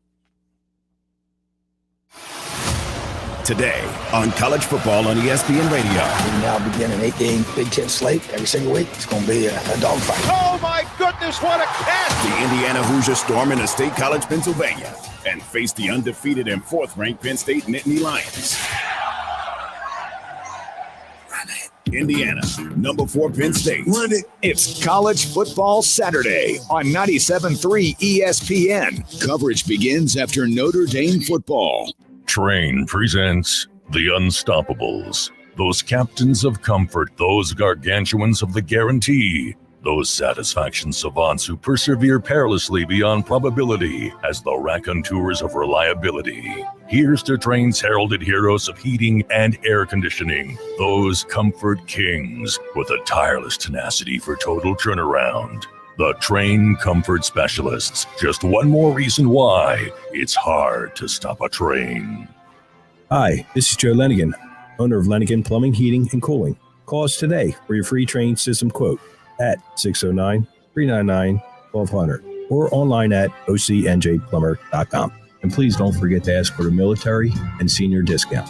Today on college football on ESPN Radio. We now begin an 8-game Big Ten slate every single week. It's going to be a dogfight. Oh my goodness, what a catch! The Indiana Hoosiers storm into State College, Pennsylvania, and face the undefeated and fourth-ranked Penn State Nittany Lions. Indiana, number 4 Penn State. Run it. It's College Football Saturday on 97.3 ESPN. Coverage begins after Notre Dame football. Train presents The Unstoppables. Those captains of comfort, those gargantuans of the guarantee, those satisfaction savants who persevere perilously beyond probability as the raconteurs of reliability. Here's to Train's heralded heroes of heating and air conditioning, those comfort kings with a tireless tenacity for total turnaround. The Train Comfort Specialists. Just one more reason why it's hard to stop a train. Hi, this is Joe Lenigan, owner of Lenigan Plumbing, Heating, and Cooling. Call us today for your free train system quote at 609-399-1200 or online at ocnjplumber.com. And please don't forget to ask for the military and senior discount.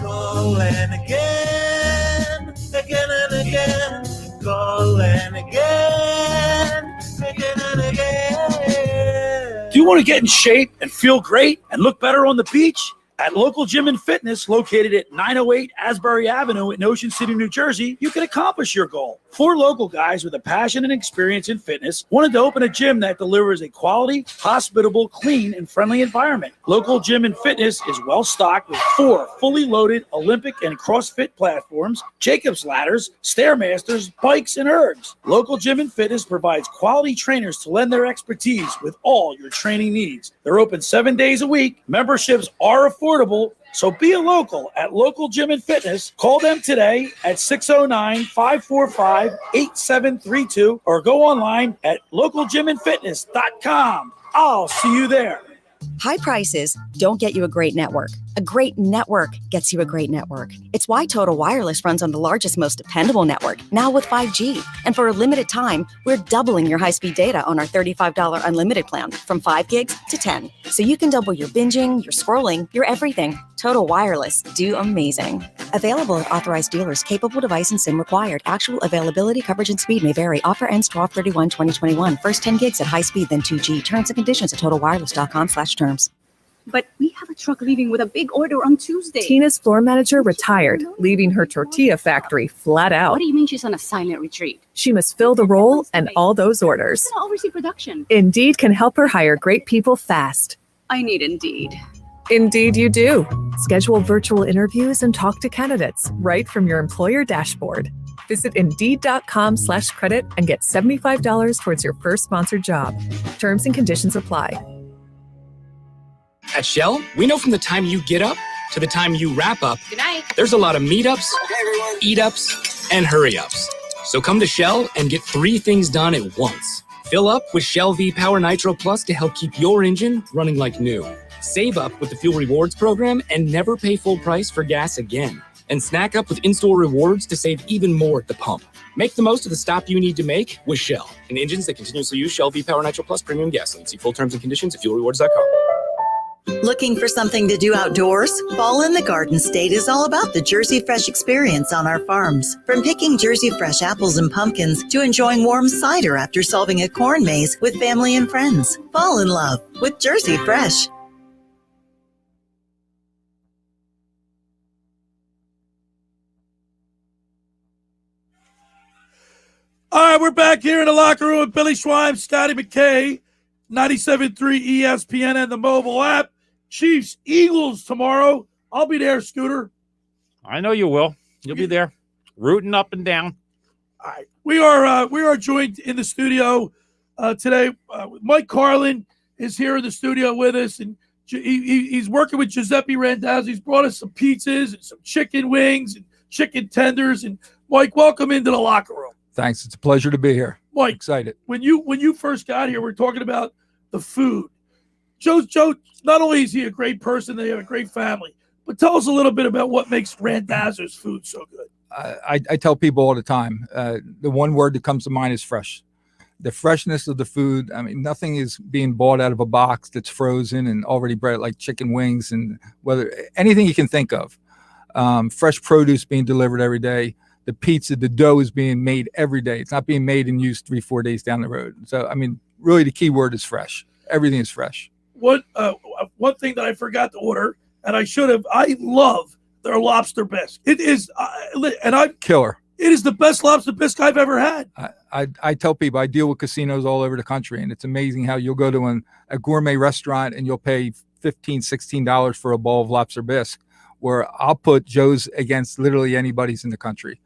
Calling again and again. Calling again and again. Do you want to get in shape and feel great and look better on the beach? At Local Gym and Fitness, located at 908 Asbury Avenue in Ocean City, New Jersey, you can accomplish your goal. 4 local guys with a passion and experience in fitness wanted to open a gym that delivers a quality, hospitable, clean, and friendly environment. Local Gym and Fitness is well stocked with 4 fully loaded Olympic and CrossFit platforms, Jacob's ladders, Stairmasters, bikes, and ergs. Local Gym and Fitness provides quality trainers to lend their expertise with all your training needs. They're open 7 days a week. Memberships are affordable, so be a local at Local Gym and Fitness. Call them today at 609-545-8732 or go online at localgymandfitness.com. I'll see you there. High prices don't get you a great network. A great network gets you a great network. It's why Total Wireless runs on the largest, most dependable network, now with 5G. And for a limited time, we're doubling your high-speed data on our $35 unlimited plan from 5 gigs to 10. So you can double your binging, your scrolling, your everything. Total Wireless. Do amazing. Available at authorized dealers. Capable device and SIM required. Actual availability, coverage, and speed may vary. Offer ends 12/31/2021. First 10 gigs at high speed, then 2G. Terms and conditions at totalwireless.com/terms. But we have a truck leaving with a big order on Tuesday. Tina's floor manager retired, leaving her tortilla factory flat out. What do you mean she's on a silent retreat? She must fill the role and all those orders. Who's gonna oversee production? Indeed can help her hire great people fast. I need Indeed. Indeed you do. Schedule virtual interviews and talk to candidates right from your employer dashboard. Visit Indeed.com/credit and get $75 towards your first sponsored job. Terms and conditions apply. At Shell, we know from the time you get up to the time you wrap up, Good night. there's a lot of meetups, eat-ups, and hurry-ups. So come to Shell and get 3 things done at once. Fill up with Shell V-Power Nitro Plus to help keep your engine running like new. Save up with the Fuel Rewards program and never pay full price for gas again. And snack up with in-store rewards to save even more at the pump. Make the most of the stop you need to make with Shell. And engines that continuously use Shell V-Power Nitro Plus premium gasoline. See full terms and conditions at fuelrewards.com. Looking for something to do outdoors? Fall in the Garden State is all about the Jersey Fresh experience on our farms. From picking Jersey Fresh apples and pumpkins to enjoying warm cider after solving a corn maze with family and friends. Fall in love with Jersey Fresh. All right, we're back here in the locker room with Billy Schweim, Scotty McKay, 97.3 ESPN and the mobile app. Chiefs, Eagles tomorrow. I'll be there, Scooter. I know you will. You'll be there, rooting up and down. All right, we are joined in the studio today. Mike Carlin is here in the studio with us, and he's working with Giuseppe Randazzo. He's brought us some pizzas and some chicken wings and chicken tenders. And Mike, welcome into the locker room. Thanks. It's a pleasure to be here. Mike, excited. When you first got here, we're talking about the food. Joe, not only is he a great person, they have a great family, but tell us a little bit about what makes Randazzo's food so good. I tell people all the time, the one word that comes to mind is fresh. The freshness of the food. I mean, nothing is being bought out of a box that's frozen and already bread, like chicken wings and whether anything you can think of. Fresh produce being delivered every day. The pizza, the dough is being made every day. It's not being made and used 3-4 days down the road. So, I mean, really the key word is fresh. Everything is fresh. One thing that I forgot to order, and I should have, I love their lobster bisque. It is, and I'm killer. It is the best lobster bisque I've ever had. I tell people I deal with casinos all over the country, and it's amazing how you'll go to a gourmet restaurant and you'll pay $15, $16 for a bowl of lobster bisque, where I'll put Joe's against literally anybody's in the country.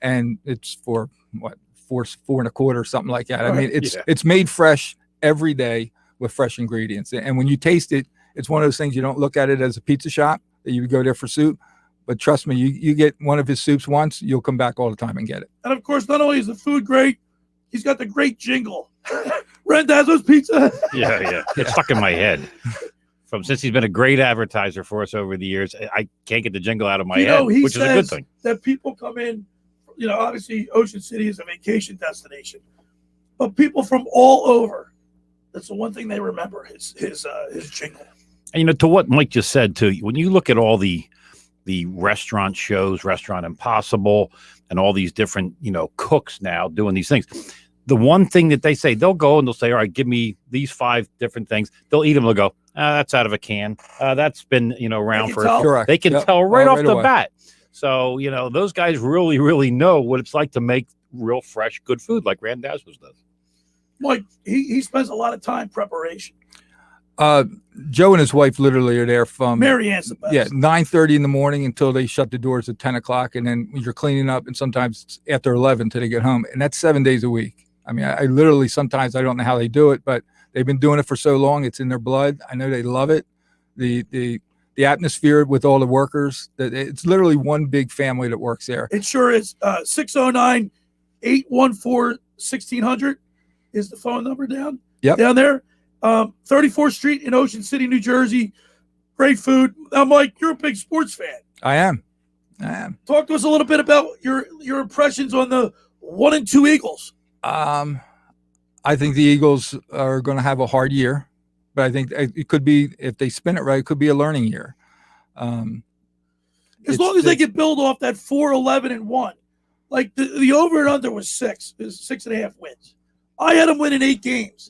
And it's for what, $4.25 or something like that. I mean, it's made fresh every day with fresh ingredients. And when you taste it, it's one of those things you don't look at it as a pizza shop that you would go there for soup. But trust me, you get one of his soups once, you'll come back all the time and get it. And of course, not only is the food great, he's got the great jingle. Randazzo's Pizza. Yeah. It's stuck in my head. Since he's been a great advertiser for us over the years, I can't get the jingle out of my head, which is a good thing. That people come in, obviously Ocean City is a vacation destination, but people from all over, that's the one thing they remember, his jingle. And to what Mike just said too, when you look at all the restaurant shows, Restaurant Impossible, and all these different cooks now doing these things, the one thing that they say, they'll go and they'll say, all right, give me these 5 different things. They'll eat them. They'll go, that's out of a can. That's been around for. They can tell right off the bat. So those guys really, really know what it's like to make real fresh, good food like Randazzo's does. Mike, he spends a lot of time preparation. Joe and his wife literally are there from Mary Ann's the best. 9:30 in the morning until they shut the doors at 10 o'clock, and then you're cleaning up, and sometimes it's after 11 till they get home, and that's 7 days a week. I mean, I literally sometimes I don't know how they do it, but they've been doing it for so long; it's in their blood. I know they love it. The atmosphere with all the workers, that it's literally one big family that works there. It sure is. 609-814-1600 is the phone number down there. 34th Street in Ocean City, New Jersey. Great food. Now, Mike, you're a big sports fan. I am. Talk to us a little bit about your impressions on the 1-2 Eagles. I think the Eagles are going to have a hard year, but I think it could be, if they spin it right, it could be a learning year. As long as they can build off that 4-11-1. Like the over and under was 6.5 wins. I had them winning 8 games.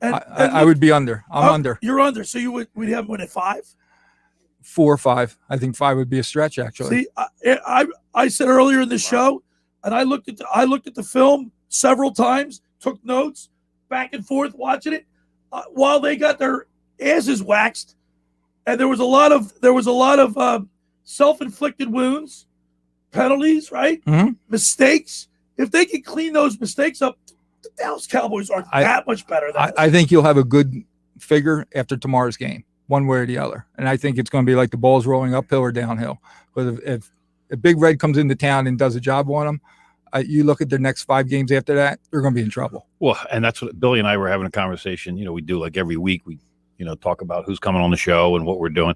I would be under. I'm under. You're under, so we'd have them win at 5? 4 or 5. I think 5 would be a stretch, actually. See, I said earlier in the show, and I looked at the film several times, took notes, back and forth watching it, while they got their asses waxed, and there was a lot of self-inflicted wounds, penalties, right? Mm-hmm. Mistakes. If they can clean those mistakes up, the Dallas Cowboys aren't that much better than I think you'll have a good figure after tomorrow's game, one way or the other. And I think it's going to be like the ball's rolling uphill or downhill. But if Big Red comes into town and does a job on them, you look at their next 5 games after that, they're going to be in trouble. Well, and that's what Billy and I were having a conversation. We do like every week. We, talk about who's coming on the show and what we're doing.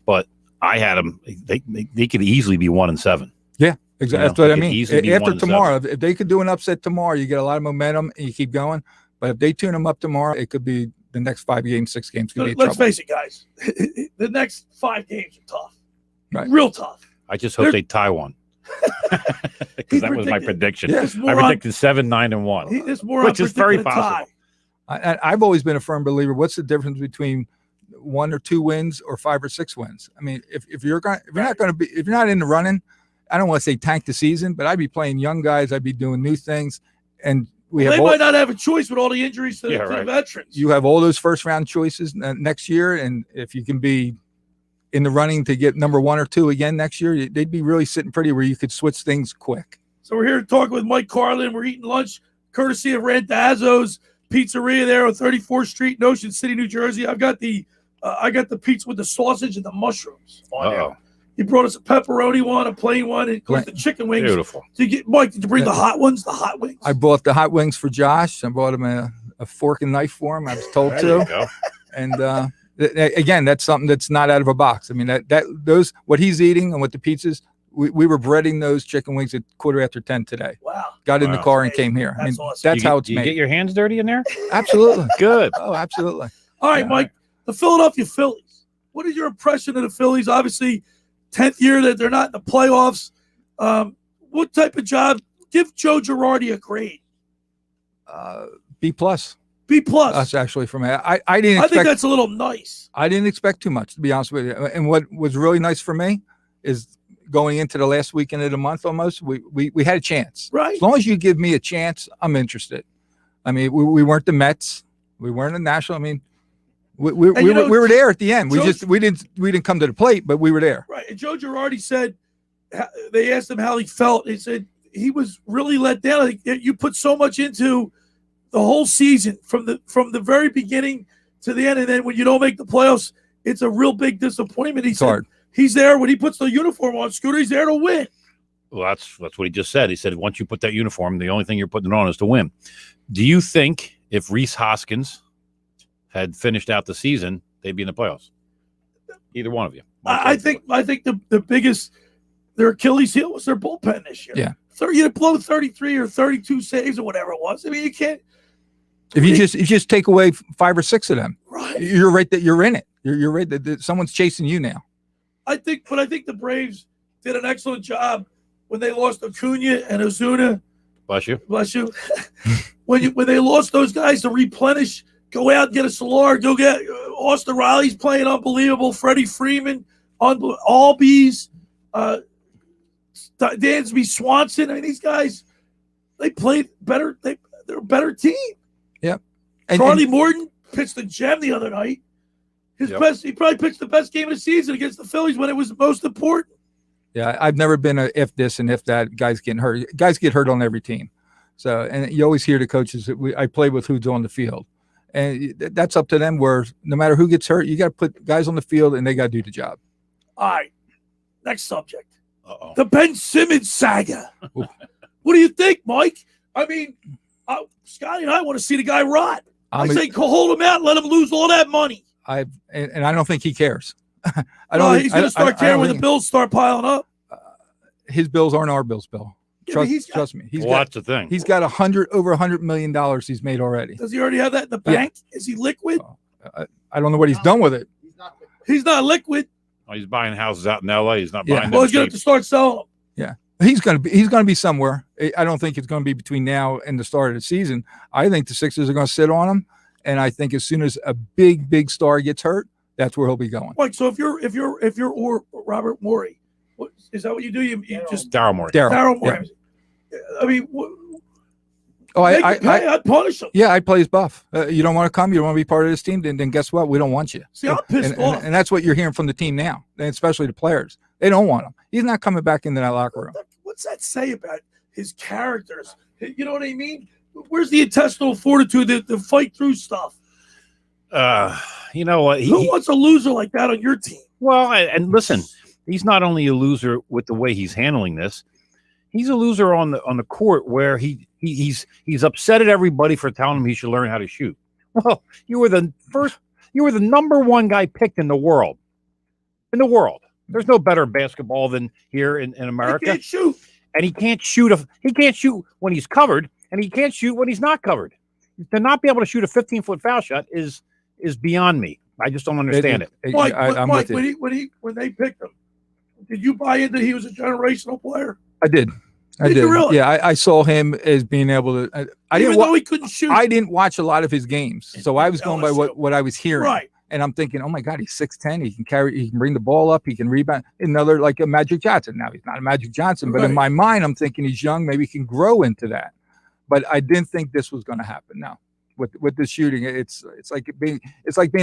But I had them. They could easily be 1-7. Yeah, exactly. That's what I mean. After tomorrow, 1-7. if they could do an upset tomorrow, you get a lot of momentum and you keep going. But if they tune them up tomorrow, it could be the next 5 games, 6 games. Could be Let's trouble. face it, guys. The next 5 games are tough. Right. Real tough. I just hope they tie one. Because that was my prediction. Yeah. I predicted 7-9-1, which is very possible. I've always been a firm believer. What's the difference between 1 or 2 wins or 5 or 6 wins? I mean, if you're not in the running, I don't want to say tank the season, but I'd be playing young guys. I'd be doing new things, and they might not have a choice with all the injuries to the veterans. You have all those first round choices next year, and if you can be in the running to get number 1 or 2 again next year, they'd be really sitting pretty where you could switch things quick. So we're here to talk with Mike Carlin. We're eating lunch courtesy of Randazzo's Pizzeria there on 34th Street in Ocean City, New Jersey. I've got the pizza with the sausage and the mushrooms on there. He brought us a pepperoni one, a plain one, and of course the chicken wings. Beautiful. Mike, did you bring the hot ones, the hot wings? I bought the hot wings for Josh. I brought him a fork and knife for him. I was told to. And again, that's something that's not out of a box. I mean, those what he's eating and what the pizzas. We were breading those chicken wings at 10:15 today. Wow. Got in the car and came here. That's awesome. That's how it's made. made. You get your hands dirty in there? Absolutely. Good. Oh, absolutely. All right, Mike, the Philadelphia Phillies. What is your impression of the Phillies? Obviously, 10th year that they're not in the playoffs. What type of job? Give Joe Girardi a grade. B+. B+. That's actually from me. I didn't. I think that's a little nice. I didn't expect too much, to be honest with you. And what was really nice for me is going into the last weekend of the month almost, we had a chance. Right. As long as you give me a chance, I'm interested. I mean, we weren't the Mets. We weren't the National. I mean, we were there at the end. We didn't come to the plate, but we were there. Right. And Joe Girardi said, they asked him how he felt. He said he was really let down. Like, you put so much into the whole season from the very beginning to the end, and then when you don't make the playoffs, it's a real big disappointment. He said hard. He's there when he puts the uniform on, Scooter. He's there to win. Well, that's what he just said. He said once you put that uniform, the only thing you're putting it on is to win. Do you think if Reese Hoskins had finished out the season, they'd be in the playoffs? Either one of you. I think the biggest their Achilles heel was their bullpen this year. Yeah. You blow 33 or 32 saves or whatever it was. I mean, you can't. If you just take away 5 or 6 of them, right? You're right that you're in it. You're right that someone's chasing you now. I think the Braves did an excellent job when they lost Acuna and Ozuna. Bless you. Bless you. when they lost those guys to replenish, go out and get a Solar, go get Austin Riley's playing unbelievable, Freddie Freeman, Albies, Dansby Swanson. I mean, these guys, they played better. They're a better team. Yep. Charlie Morton pitched a gem the other night. He probably pitched the best game of the season against the Phillies when it was most important. Yeah, I've never been a if this and if that. Guys getting hurt. Guys get hurt on every team. So, and you always hear the coaches that I play with who's on the field, and that's up to them. Where no matter who gets hurt, you got to put guys on the field and they got to do the job. All right, next subject. The Ben Simmons saga. What do you think, Mike? I mean, Scotty and I want to see the guy rot. I say hold him out and let him lose all that money. And I don't think he cares. He's going to start caring when the bills start piling up. His bills aren't our bills, Bill. Trust me. That's the thing. He's got over $100 million he's made already. Does he already have that in the bank? Yeah. Is he liquid? I don't know what he's done with it. He's not liquid. Oh, he's buying houses out in L.A. He's not buying them. Well, he's going to have to start selling them. Yeah. He's going to be somewhere. I don't think it's going to be between now and the start of the season. I think the Sixers are going to sit on him, and I think as soon as a big star gets hurt, that's where he'll be going. Like, so if you're Robert Morey, is that what you do? You just Daryl Morey. Daryl Morey. Yeah. I mean, I'd punish him. Yeah, I'd play his buff. You don't want to come. You don't want to be part of this team. Then guess what? We don't want you. See, I'm pissed off. And that's what you're hearing from the team now, and especially the players. They don't want him. He's not coming back into that locker room. What's that say about his characters? You know what I mean? Where's the intestinal fortitude to fight through stuff? You know what? Who wants a loser like that on your team? Well, and listen, he's not only a loser with the way he's handling this. He's a loser on the court where he's upset at everybody for telling him he should learn how to shoot. Well, you were the number one guy picked in the world. There's no better basketball than here in America. He can't shoot. And he can't shoot when he's covered, and he can't shoot when he's not covered. To not be able to shoot a 15-foot foul shot is beyond me. I just don't understand it. Mike, when they picked him, did you buy into he was a generational player? I did. Did you really? Yeah, I saw him as being able to. Even though he couldn't shoot. I didn't watch a lot of his games, so I was going by what I was hearing. Right. And I'm thinking, oh my God, he's 6'10". He can bring the ball up. He can rebound. Another like a Magic Johnson. Now he's not a Magic Johnson, but in my mind, I'm thinking he's young. Maybe he can grow into that. But I didn't think this was going to happen. Now with the shooting, it's like being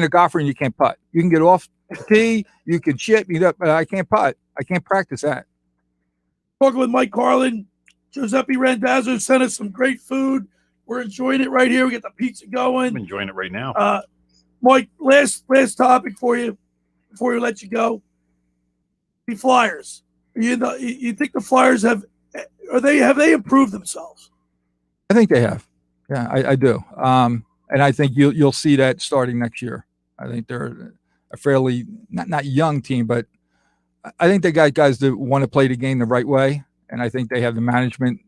a golfer and you can't putt. You can get off the tee, you can chip, but I can't putt. I can't practice that. Talking with Mike Carlin, Giuseppe Randazzo sent us some great food. We're enjoying it right here. We get the pizza going. I'm enjoying it right now. Mike, last topic for you before we let you go. The Flyers. You think the Flyers have they improved themselves? I think they have. Yeah, I do. And I think you'll see that starting next year. I think they're a fairly not young team, but I think they got guys that want to play the game the right way, and I think they have the management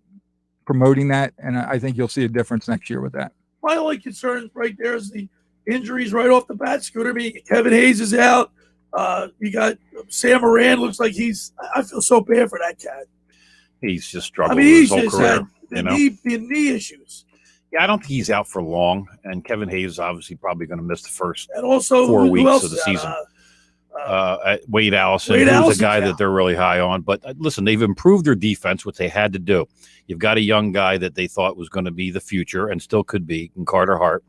promoting that, and I think you'll see a difference next year with that. My only concern right there is the injuries right off the bat, Scooter. I mean, Kevin Hayes is out. You got Sam Moran. Looks like I feel so bad for that cat. He's just struggled his whole career. Had the knee issues. Yeah, I don't think he's out for long. And Kevin Hayes is obviously probably going to miss the first and also 4 weeks of the season. Wade Allison, who's a guy that they're really high on. But listen, they've improved their defense, which they had to do. You've got a young guy that they thought was going to be the future and still could be in Carter Hart.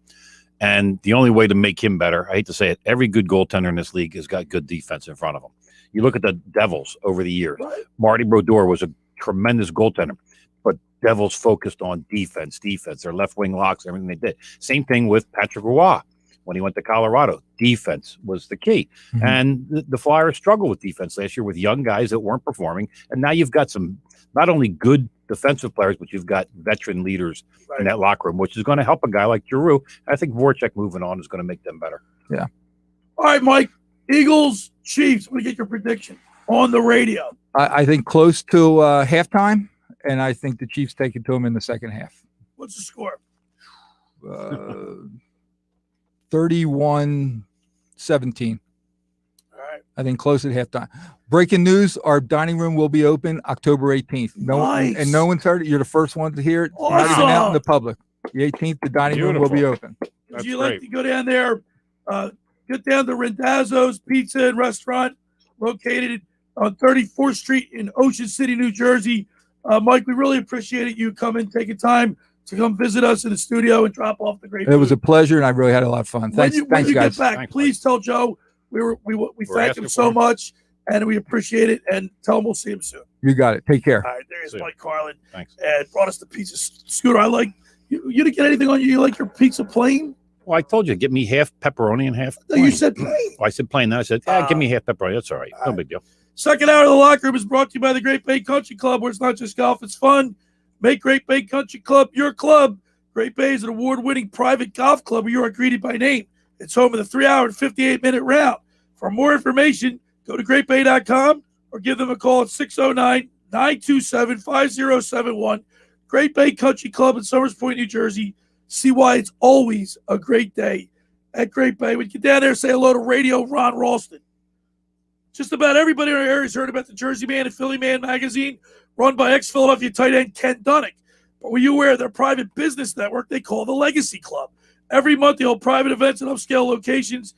And the only way to make him better, I hate to say it, every good goaltender in this league has got good defense in front of him. You look at the Devils over the years. Right. Marty Brodeur was a tremendous goaltender, but Devils focused on defense, their left wing locks, everything they did. Same thing with Patrick Roy when he went to Colorado. Defense was the key. Mm-hmm. And the Flyers struggled with defense last year with young guys that weren't performing. And now you've got some not only good defensive players, but you've got veteran leaders in that locker room, which is going to help a guy like Giroux. I think Voracek moving on is going to make them better. Yeah. All right, Mike. Eagles, Chiefs. Let me get your prediction on the radio. I think close to halftime, and I think the Chiefs take it to them in the second half. What's the score? 31-17. All right. I think close at halftime. Breaking news, our dining room will be open October 18th. Nice. And no one's heard it. You're the first one to hear it. Awesome. Not even out in the public. The 18th, the dining room will be open. Would you like to go down there, get down to Randazzo's Pizza and Restaurant, located on 34th Street in Ocean City, New Jersey. Mike, we really appreciated you coming, taking time to come visit us in the studio and drop off the great food. It was a pleasure, and I really had a lot of fun. Thanks, when you guys. Get back, Thanks, please tell Joe we thank him so much, and we appreciate it, and tell him we'll see him soon. You got it. Take care. All right, there's Mike Carlin. Thanks. And brought us the pizza. Scooter, I like you didn't get anything on you. You like your pizza plain? Well, I told you, get me half pepperoni and half No, you said plain. Well, I said plain. Then I said, give me half pepperoni. That's all right. No big deal. Second hour of the locker room is brought to you by the Great Bay Country Club, where it's not just golf, it's fun. Make Great Bay Country Club your club. Great Bay is an award-winning private golf club where you are greeted by name. It's home of the 3-hour and 58-minute round. For more information, go to greatbay.com or give them a call at 609-927-5071. Great Bay Country Club in Somers Point, New Jersey. See why it's always a great day at Great Bay. When you get down there, say hello to Radio Ron Ralston. Just about everybody in our area has heard about the Jersey Man and Philly Man magazine, run by ex-Philadelphia tight end Ken Dunnick. But were you aware of their private business network they call the Legacy Club? Every month they hold private events in upscale locations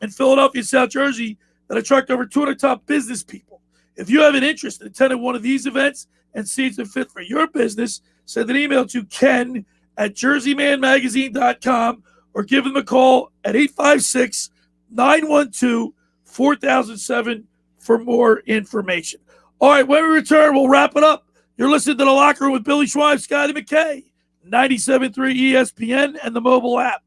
in Philadelphia and South Jersey that attract over 200 top business people. If you have an interest in attending one of these events and see it's a fit for your business, send an email to ken@jerseymanmagazine.com or give them a call at 856-912-4007 for more information. All right, when we return, we'll wrap it up. You're listening to The Locker Room with Billy Schweim, Scotty McKay, 97.3 ESPN, and the mobile app.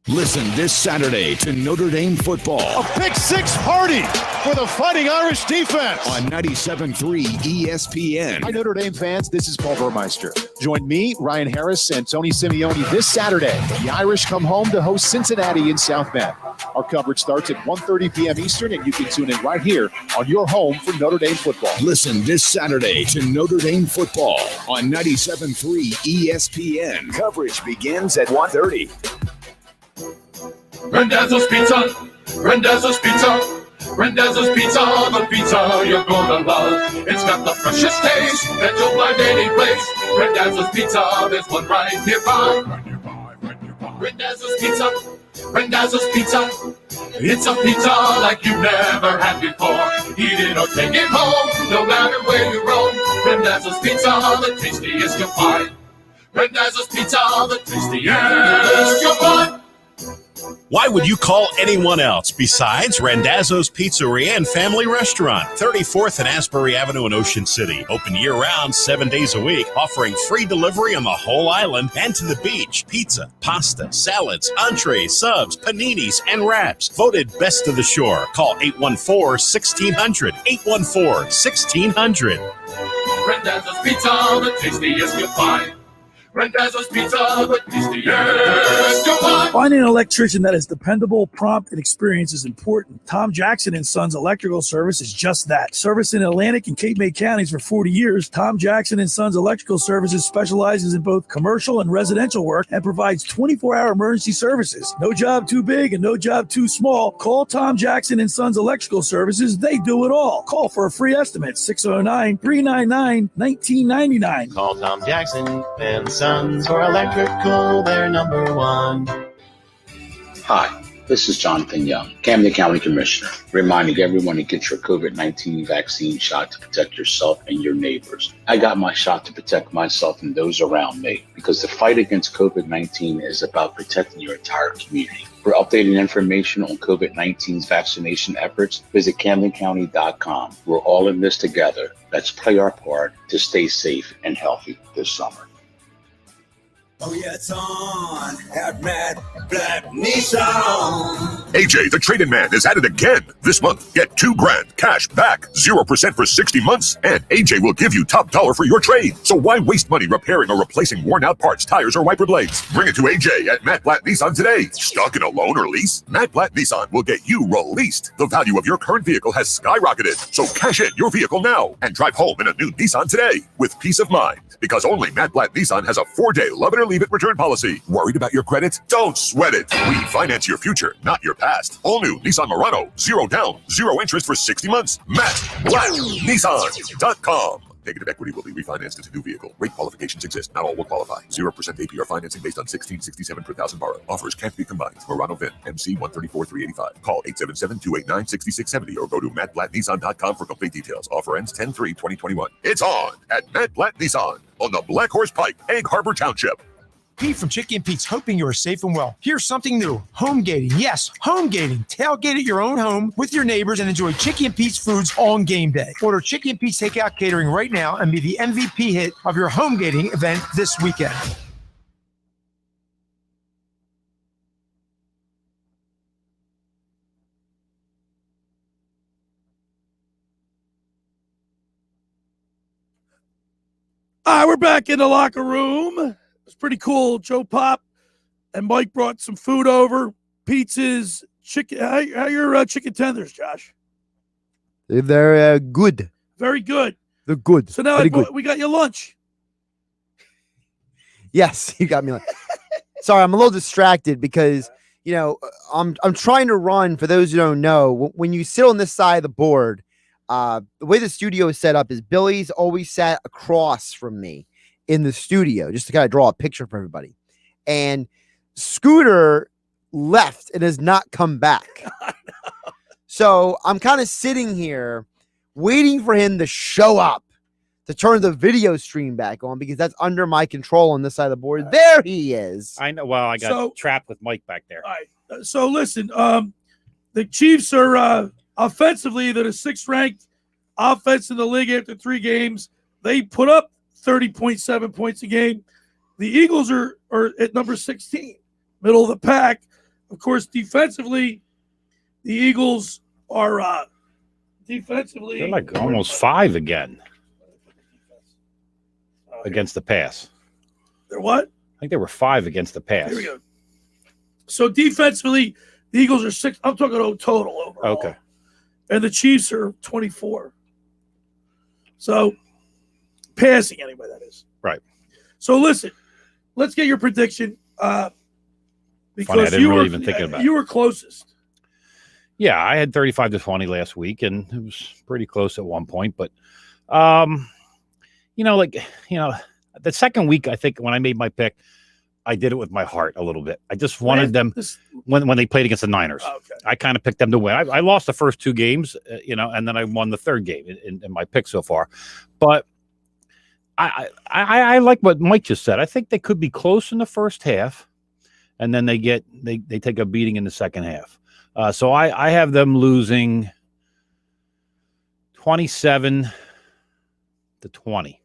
Listen this Saturday to Notre Dame football. A pick six party for the Fighting Irish defense. On 97.3 ESPN. Hi, Notre Dame fans. This is Paul Burmeister. Join me, Ryan Harris, and Tony Simeone this Saturday. The Irish come home to host Cincinnati in South Bend. Our coverage starts at 1:30 p.m. Eastern, and you can tune in right here on your home for Notre Dame football. Listen this Saturday to Notre Dame football on 97.3 ESPN. Coverage begins at 1:30. Randazzo's Pizza, Randazzo's Pizza, Randazzo's Pizza, the pizza you're gonna love. It's got the freshest taste that you'll find any place. Randazzo's Pizza, there's one right nearby. Randazzo's Pizza, Randazzo's Pizza. It's a pizza like you've never had before. Eat it or take it home, no matter where you roam. Randazzo's Pizza, the tastiest you'll find. Randazzo's Pizza, the tastiest you'll find. Why would you call anyone else besides Randazzo's Pizzeria and Family Restaurant, 34th and Asbury Avenue in Ocean City. Open year-round, 7 days a week, offering free delivery on the whole island and to the beach. Pizza, pasta, salads, entrees, subs, paninis, and wraps. Voted best of the shore. Call 814-1600. 814-1600. Randazzo's Pizza, the tastiest you'll find. Randazzo's Pizza, the tastiest you'll find. Finding an electrician that is dependable, prompt, and experienced is important. Tom Jackson & Sons Electrical Service is just that. Service in Atlantic and Cape May counties for 40 years, Tom Jackson & Sons Electrical Services specializes in both commercial and residential work and provides 24-hour emergency services. No job too big and no job too small. Call Tom Jackson & Sons Electrical Services. They do it all. Call for a free estimate, 609-399-1999. Call Tom Jackson & Sons for electrical, they're number one. Hi, this is Jonathan Young, Camden County Commissioner, reminding everyone to get your COVID-19 vaccine shot to protect yourself and your neighbors. I got my shot to protect myself and those around me because the fight against COVID-19 is about protecting your entire community. For updated information on COVID-19's vaccination efforts, visit CamdenCounty.com. We're all in this together. Let's play our part to stay safe and healthy this summer. Oh yeah, it's on at Matt Black Nissan. AJ, the trade-in man, is at it again. This month, get $2,000 cash back, 0% for 60 months, and AJ will give you top dollar for your trade. So why waste money repairing or replacing worn-out parts, tires, or wiper blades? Bring it to AJ at Matt Blatt Nissan today. Stuck in a loan or lease? Matt Blatt Nissan will get you released. The value of your current vehicle has skyrocketed. So cash in your vehicle now and drive home in a new Nissan today with peace of mind. Because only Matt Blatt Nissan has a 4-day love it or leave it return policy. Worried about your credit? Don't sweat it. We finance your future, not your past. All new Nissan Murano, 0 down, 0 interest for 60 months. MattBlattNissan.com. Negative equity will be refinanced into new vehicle. Rate qualifications exist. Not all will qualify. 0% APR financing based on $1,667 per thousand borrowed. Offers can't be combined. Murano VIN. MC 134385. Call 877-289-6670 or go to MattBlattNissan.com for complete details. Offer ends 10/3/2021. It's on at Matt Blatt Nissan on the Black Horse Pike, Egg Harbor Township. Pete from Chicky and Pete's, hoping you are safe and well. Here's something new. Home gating. Yes, home gating. Tailgate at your own home with your neighbors and enjoy Chicky and Pete's foods on game day. Order Chicky and Pete's takeout catering right now and be the MVP hit of your home gating event this weekend. All right, we're back in the locker room. It's pretty cool. Joe Pop and Mike brought some food over, pizzas, How your chicken tenders, Josh? They're good. Very good. They're good. So now Very good. we got your lunch. Yes, you got me. Sorry, I'm a little distracted because I'm trying to run. For those who don't know, when you sit on this side of the board, the way the studio is set up is Billy's always sat across from me in the studio, just to kind of draw a picture for everybody. And Scooter left and has not come back. So I'm kind of sitting here waiting for him to show up to turn the video stream back on, because that's under my control on this side of the board. There he is. I know. Well, I got trapped with Mike back there. All right. So listen, the Chiefs are offensively, they're the 6th ranked offense in the league after 3 games. They put up 30.7 points a game. The Eagles are at number 16, middle of the pack. Of course, defensively, the Eagles are defensively. They're like almost 5 again against the pass. They're what? I think they were 5 against the pass. Here we go. So defensively, the Eagles are 6. I'm talking total overall. Okay. And the Chiefs are 24. So passing anyway, that is. Right. So listen, let's get your prediction. Funny, Because I didn't really even think about it. You were closest. Yeah, I had 35-20 last week, and it was pretty close at one point. But, the second week, I think when I made my pick, I did it with my heart a little bit. I just wanted them when they played against the Niners. Okay. I kind of picked them to win. I lost the first 2 games, and then I won the 3rd game in my pick so far. But I like what Mike just said. I think they could be close in the first half, and then they take a beating in the second half. So I have them losing 27-20. 27-20.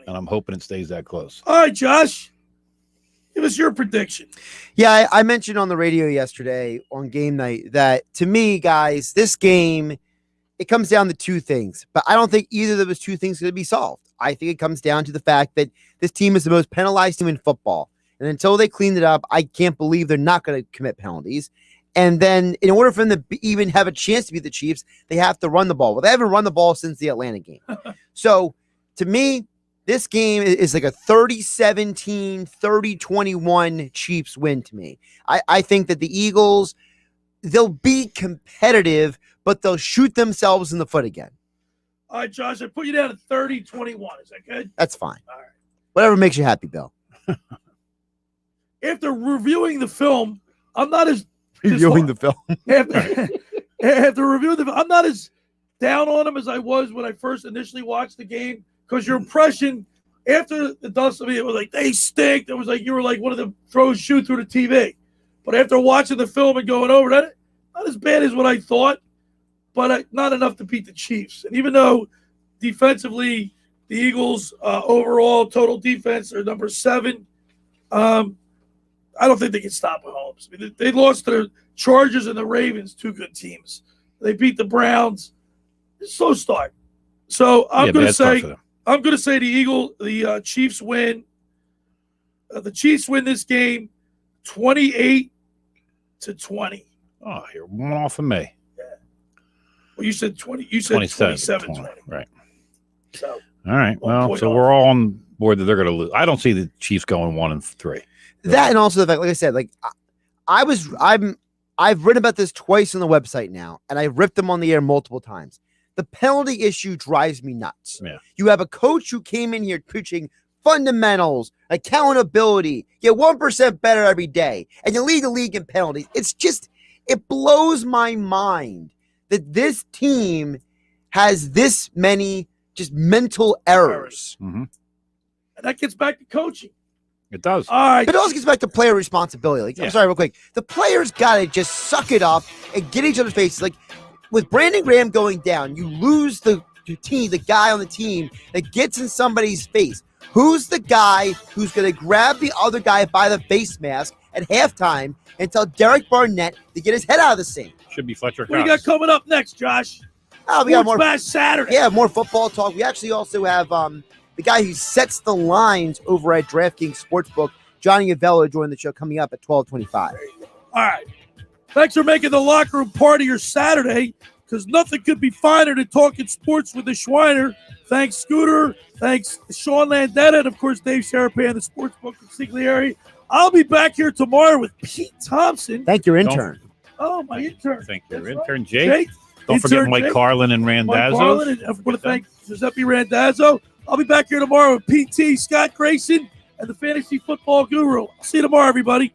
And I'm hoping it stays that close. All right, Josh, give us your prediction. Yeah, I mentioned on the radio yesterday on game night that, to me, guys, this game, it comes down to 2 things. But I don't think either of those 2 things are going to be solved. I think it comes down to the fact that this team is the most penalized team in football. And until they clean it up, I can't believe they're not going to commit penalties. And then in order for them to even have a chance to beat the Chiefs, they have to run the ball. Well, they haven't run the ball since the Atlanta game. So, to me, this game is like a 30-17, 30-21 Chiefs win to me. I think that the Eagles, they'll be competitive, but they'll shoot themselves in the foot again. All right, Josh, I put you down at 30-21. Is that good? That's fine. All right. Whatever makes you happy, Bill. After reviewing the film, I'm not as reviewing the film. After reviewing the film, I'm not as down on him as I was when I first initially watched the game, because your impression after the dust of it was like they stink. It was like you were like one of the throws shoot through the TV. But after watching the film and going over that, not as bad as what I thought, but not enough to beat the Chiefs. And even though defensively the Eagles overall total defense are number 7, I don't think they can stop Mahomes. I mean, they lost to the Chargers and the Ravens, 2 good teams. They beat the Browns. It's a slow start. So I'm going to say the Chiefs win. The Chiefs win this game 28-20. Oh, you're one off of me. Yeah. Well, you said 20. You said 27-20. Right. So. All right. Well, so we're all on board that they're going to lose. I don't see the Chiefs going 1-3. That, and also the fact, like I said, like I've written about this twice on the website now, and I've ripped them on the air multiple times. The penalty issue drives me nuts. Yeah. You have a coach who came in here preaching fundamentals, accountability, get 1% better every day, and you lead the league in penalties. It blows my mind that this team has this many just mental errors. Mm-hmm. And that gets back to coaching. It does. All right. But it also gets back to player responsibility. I'm sorry, real quick. The players got to just suck it up and get each other's faces. Like, with Brandon Graham going down, you lose the guy on the team that gets in somebody's face. Who's the guy who's going to grab the other guy by the face mask at halftime and tell Derek Barnett to get his head out of the sink? Should be Fletcher. What do you got coming up next, Josh? We got more Smash Saturday. Yeah, more football talk. We actually also have the guy who sets the lines over at DraftKings Sportsbook, Johnny Avello, joined the show coming up at 12:25. All right. Thanks for making the locker room part of your Saturday, because nothing could be finer than talking sports with the Schweiner. Thanks, Scooter. Thanks, Sean Landetta, and, of course, Dave Sharapan, the sportsbook Consigliere. I'll be back here tomorrow with Pete Thompson. Thank your intern. My intern. Thank your That's intern, right. Jake. Don't forget Intern Mike Jake. Carlin and Mike Randazzo. Carlin, and I want to thank Giuseppe Randazzo. I'll be back here tomorrow with PT, Scott Grayson, and the fantasy football guru. I'll see you tomorrow, everybody.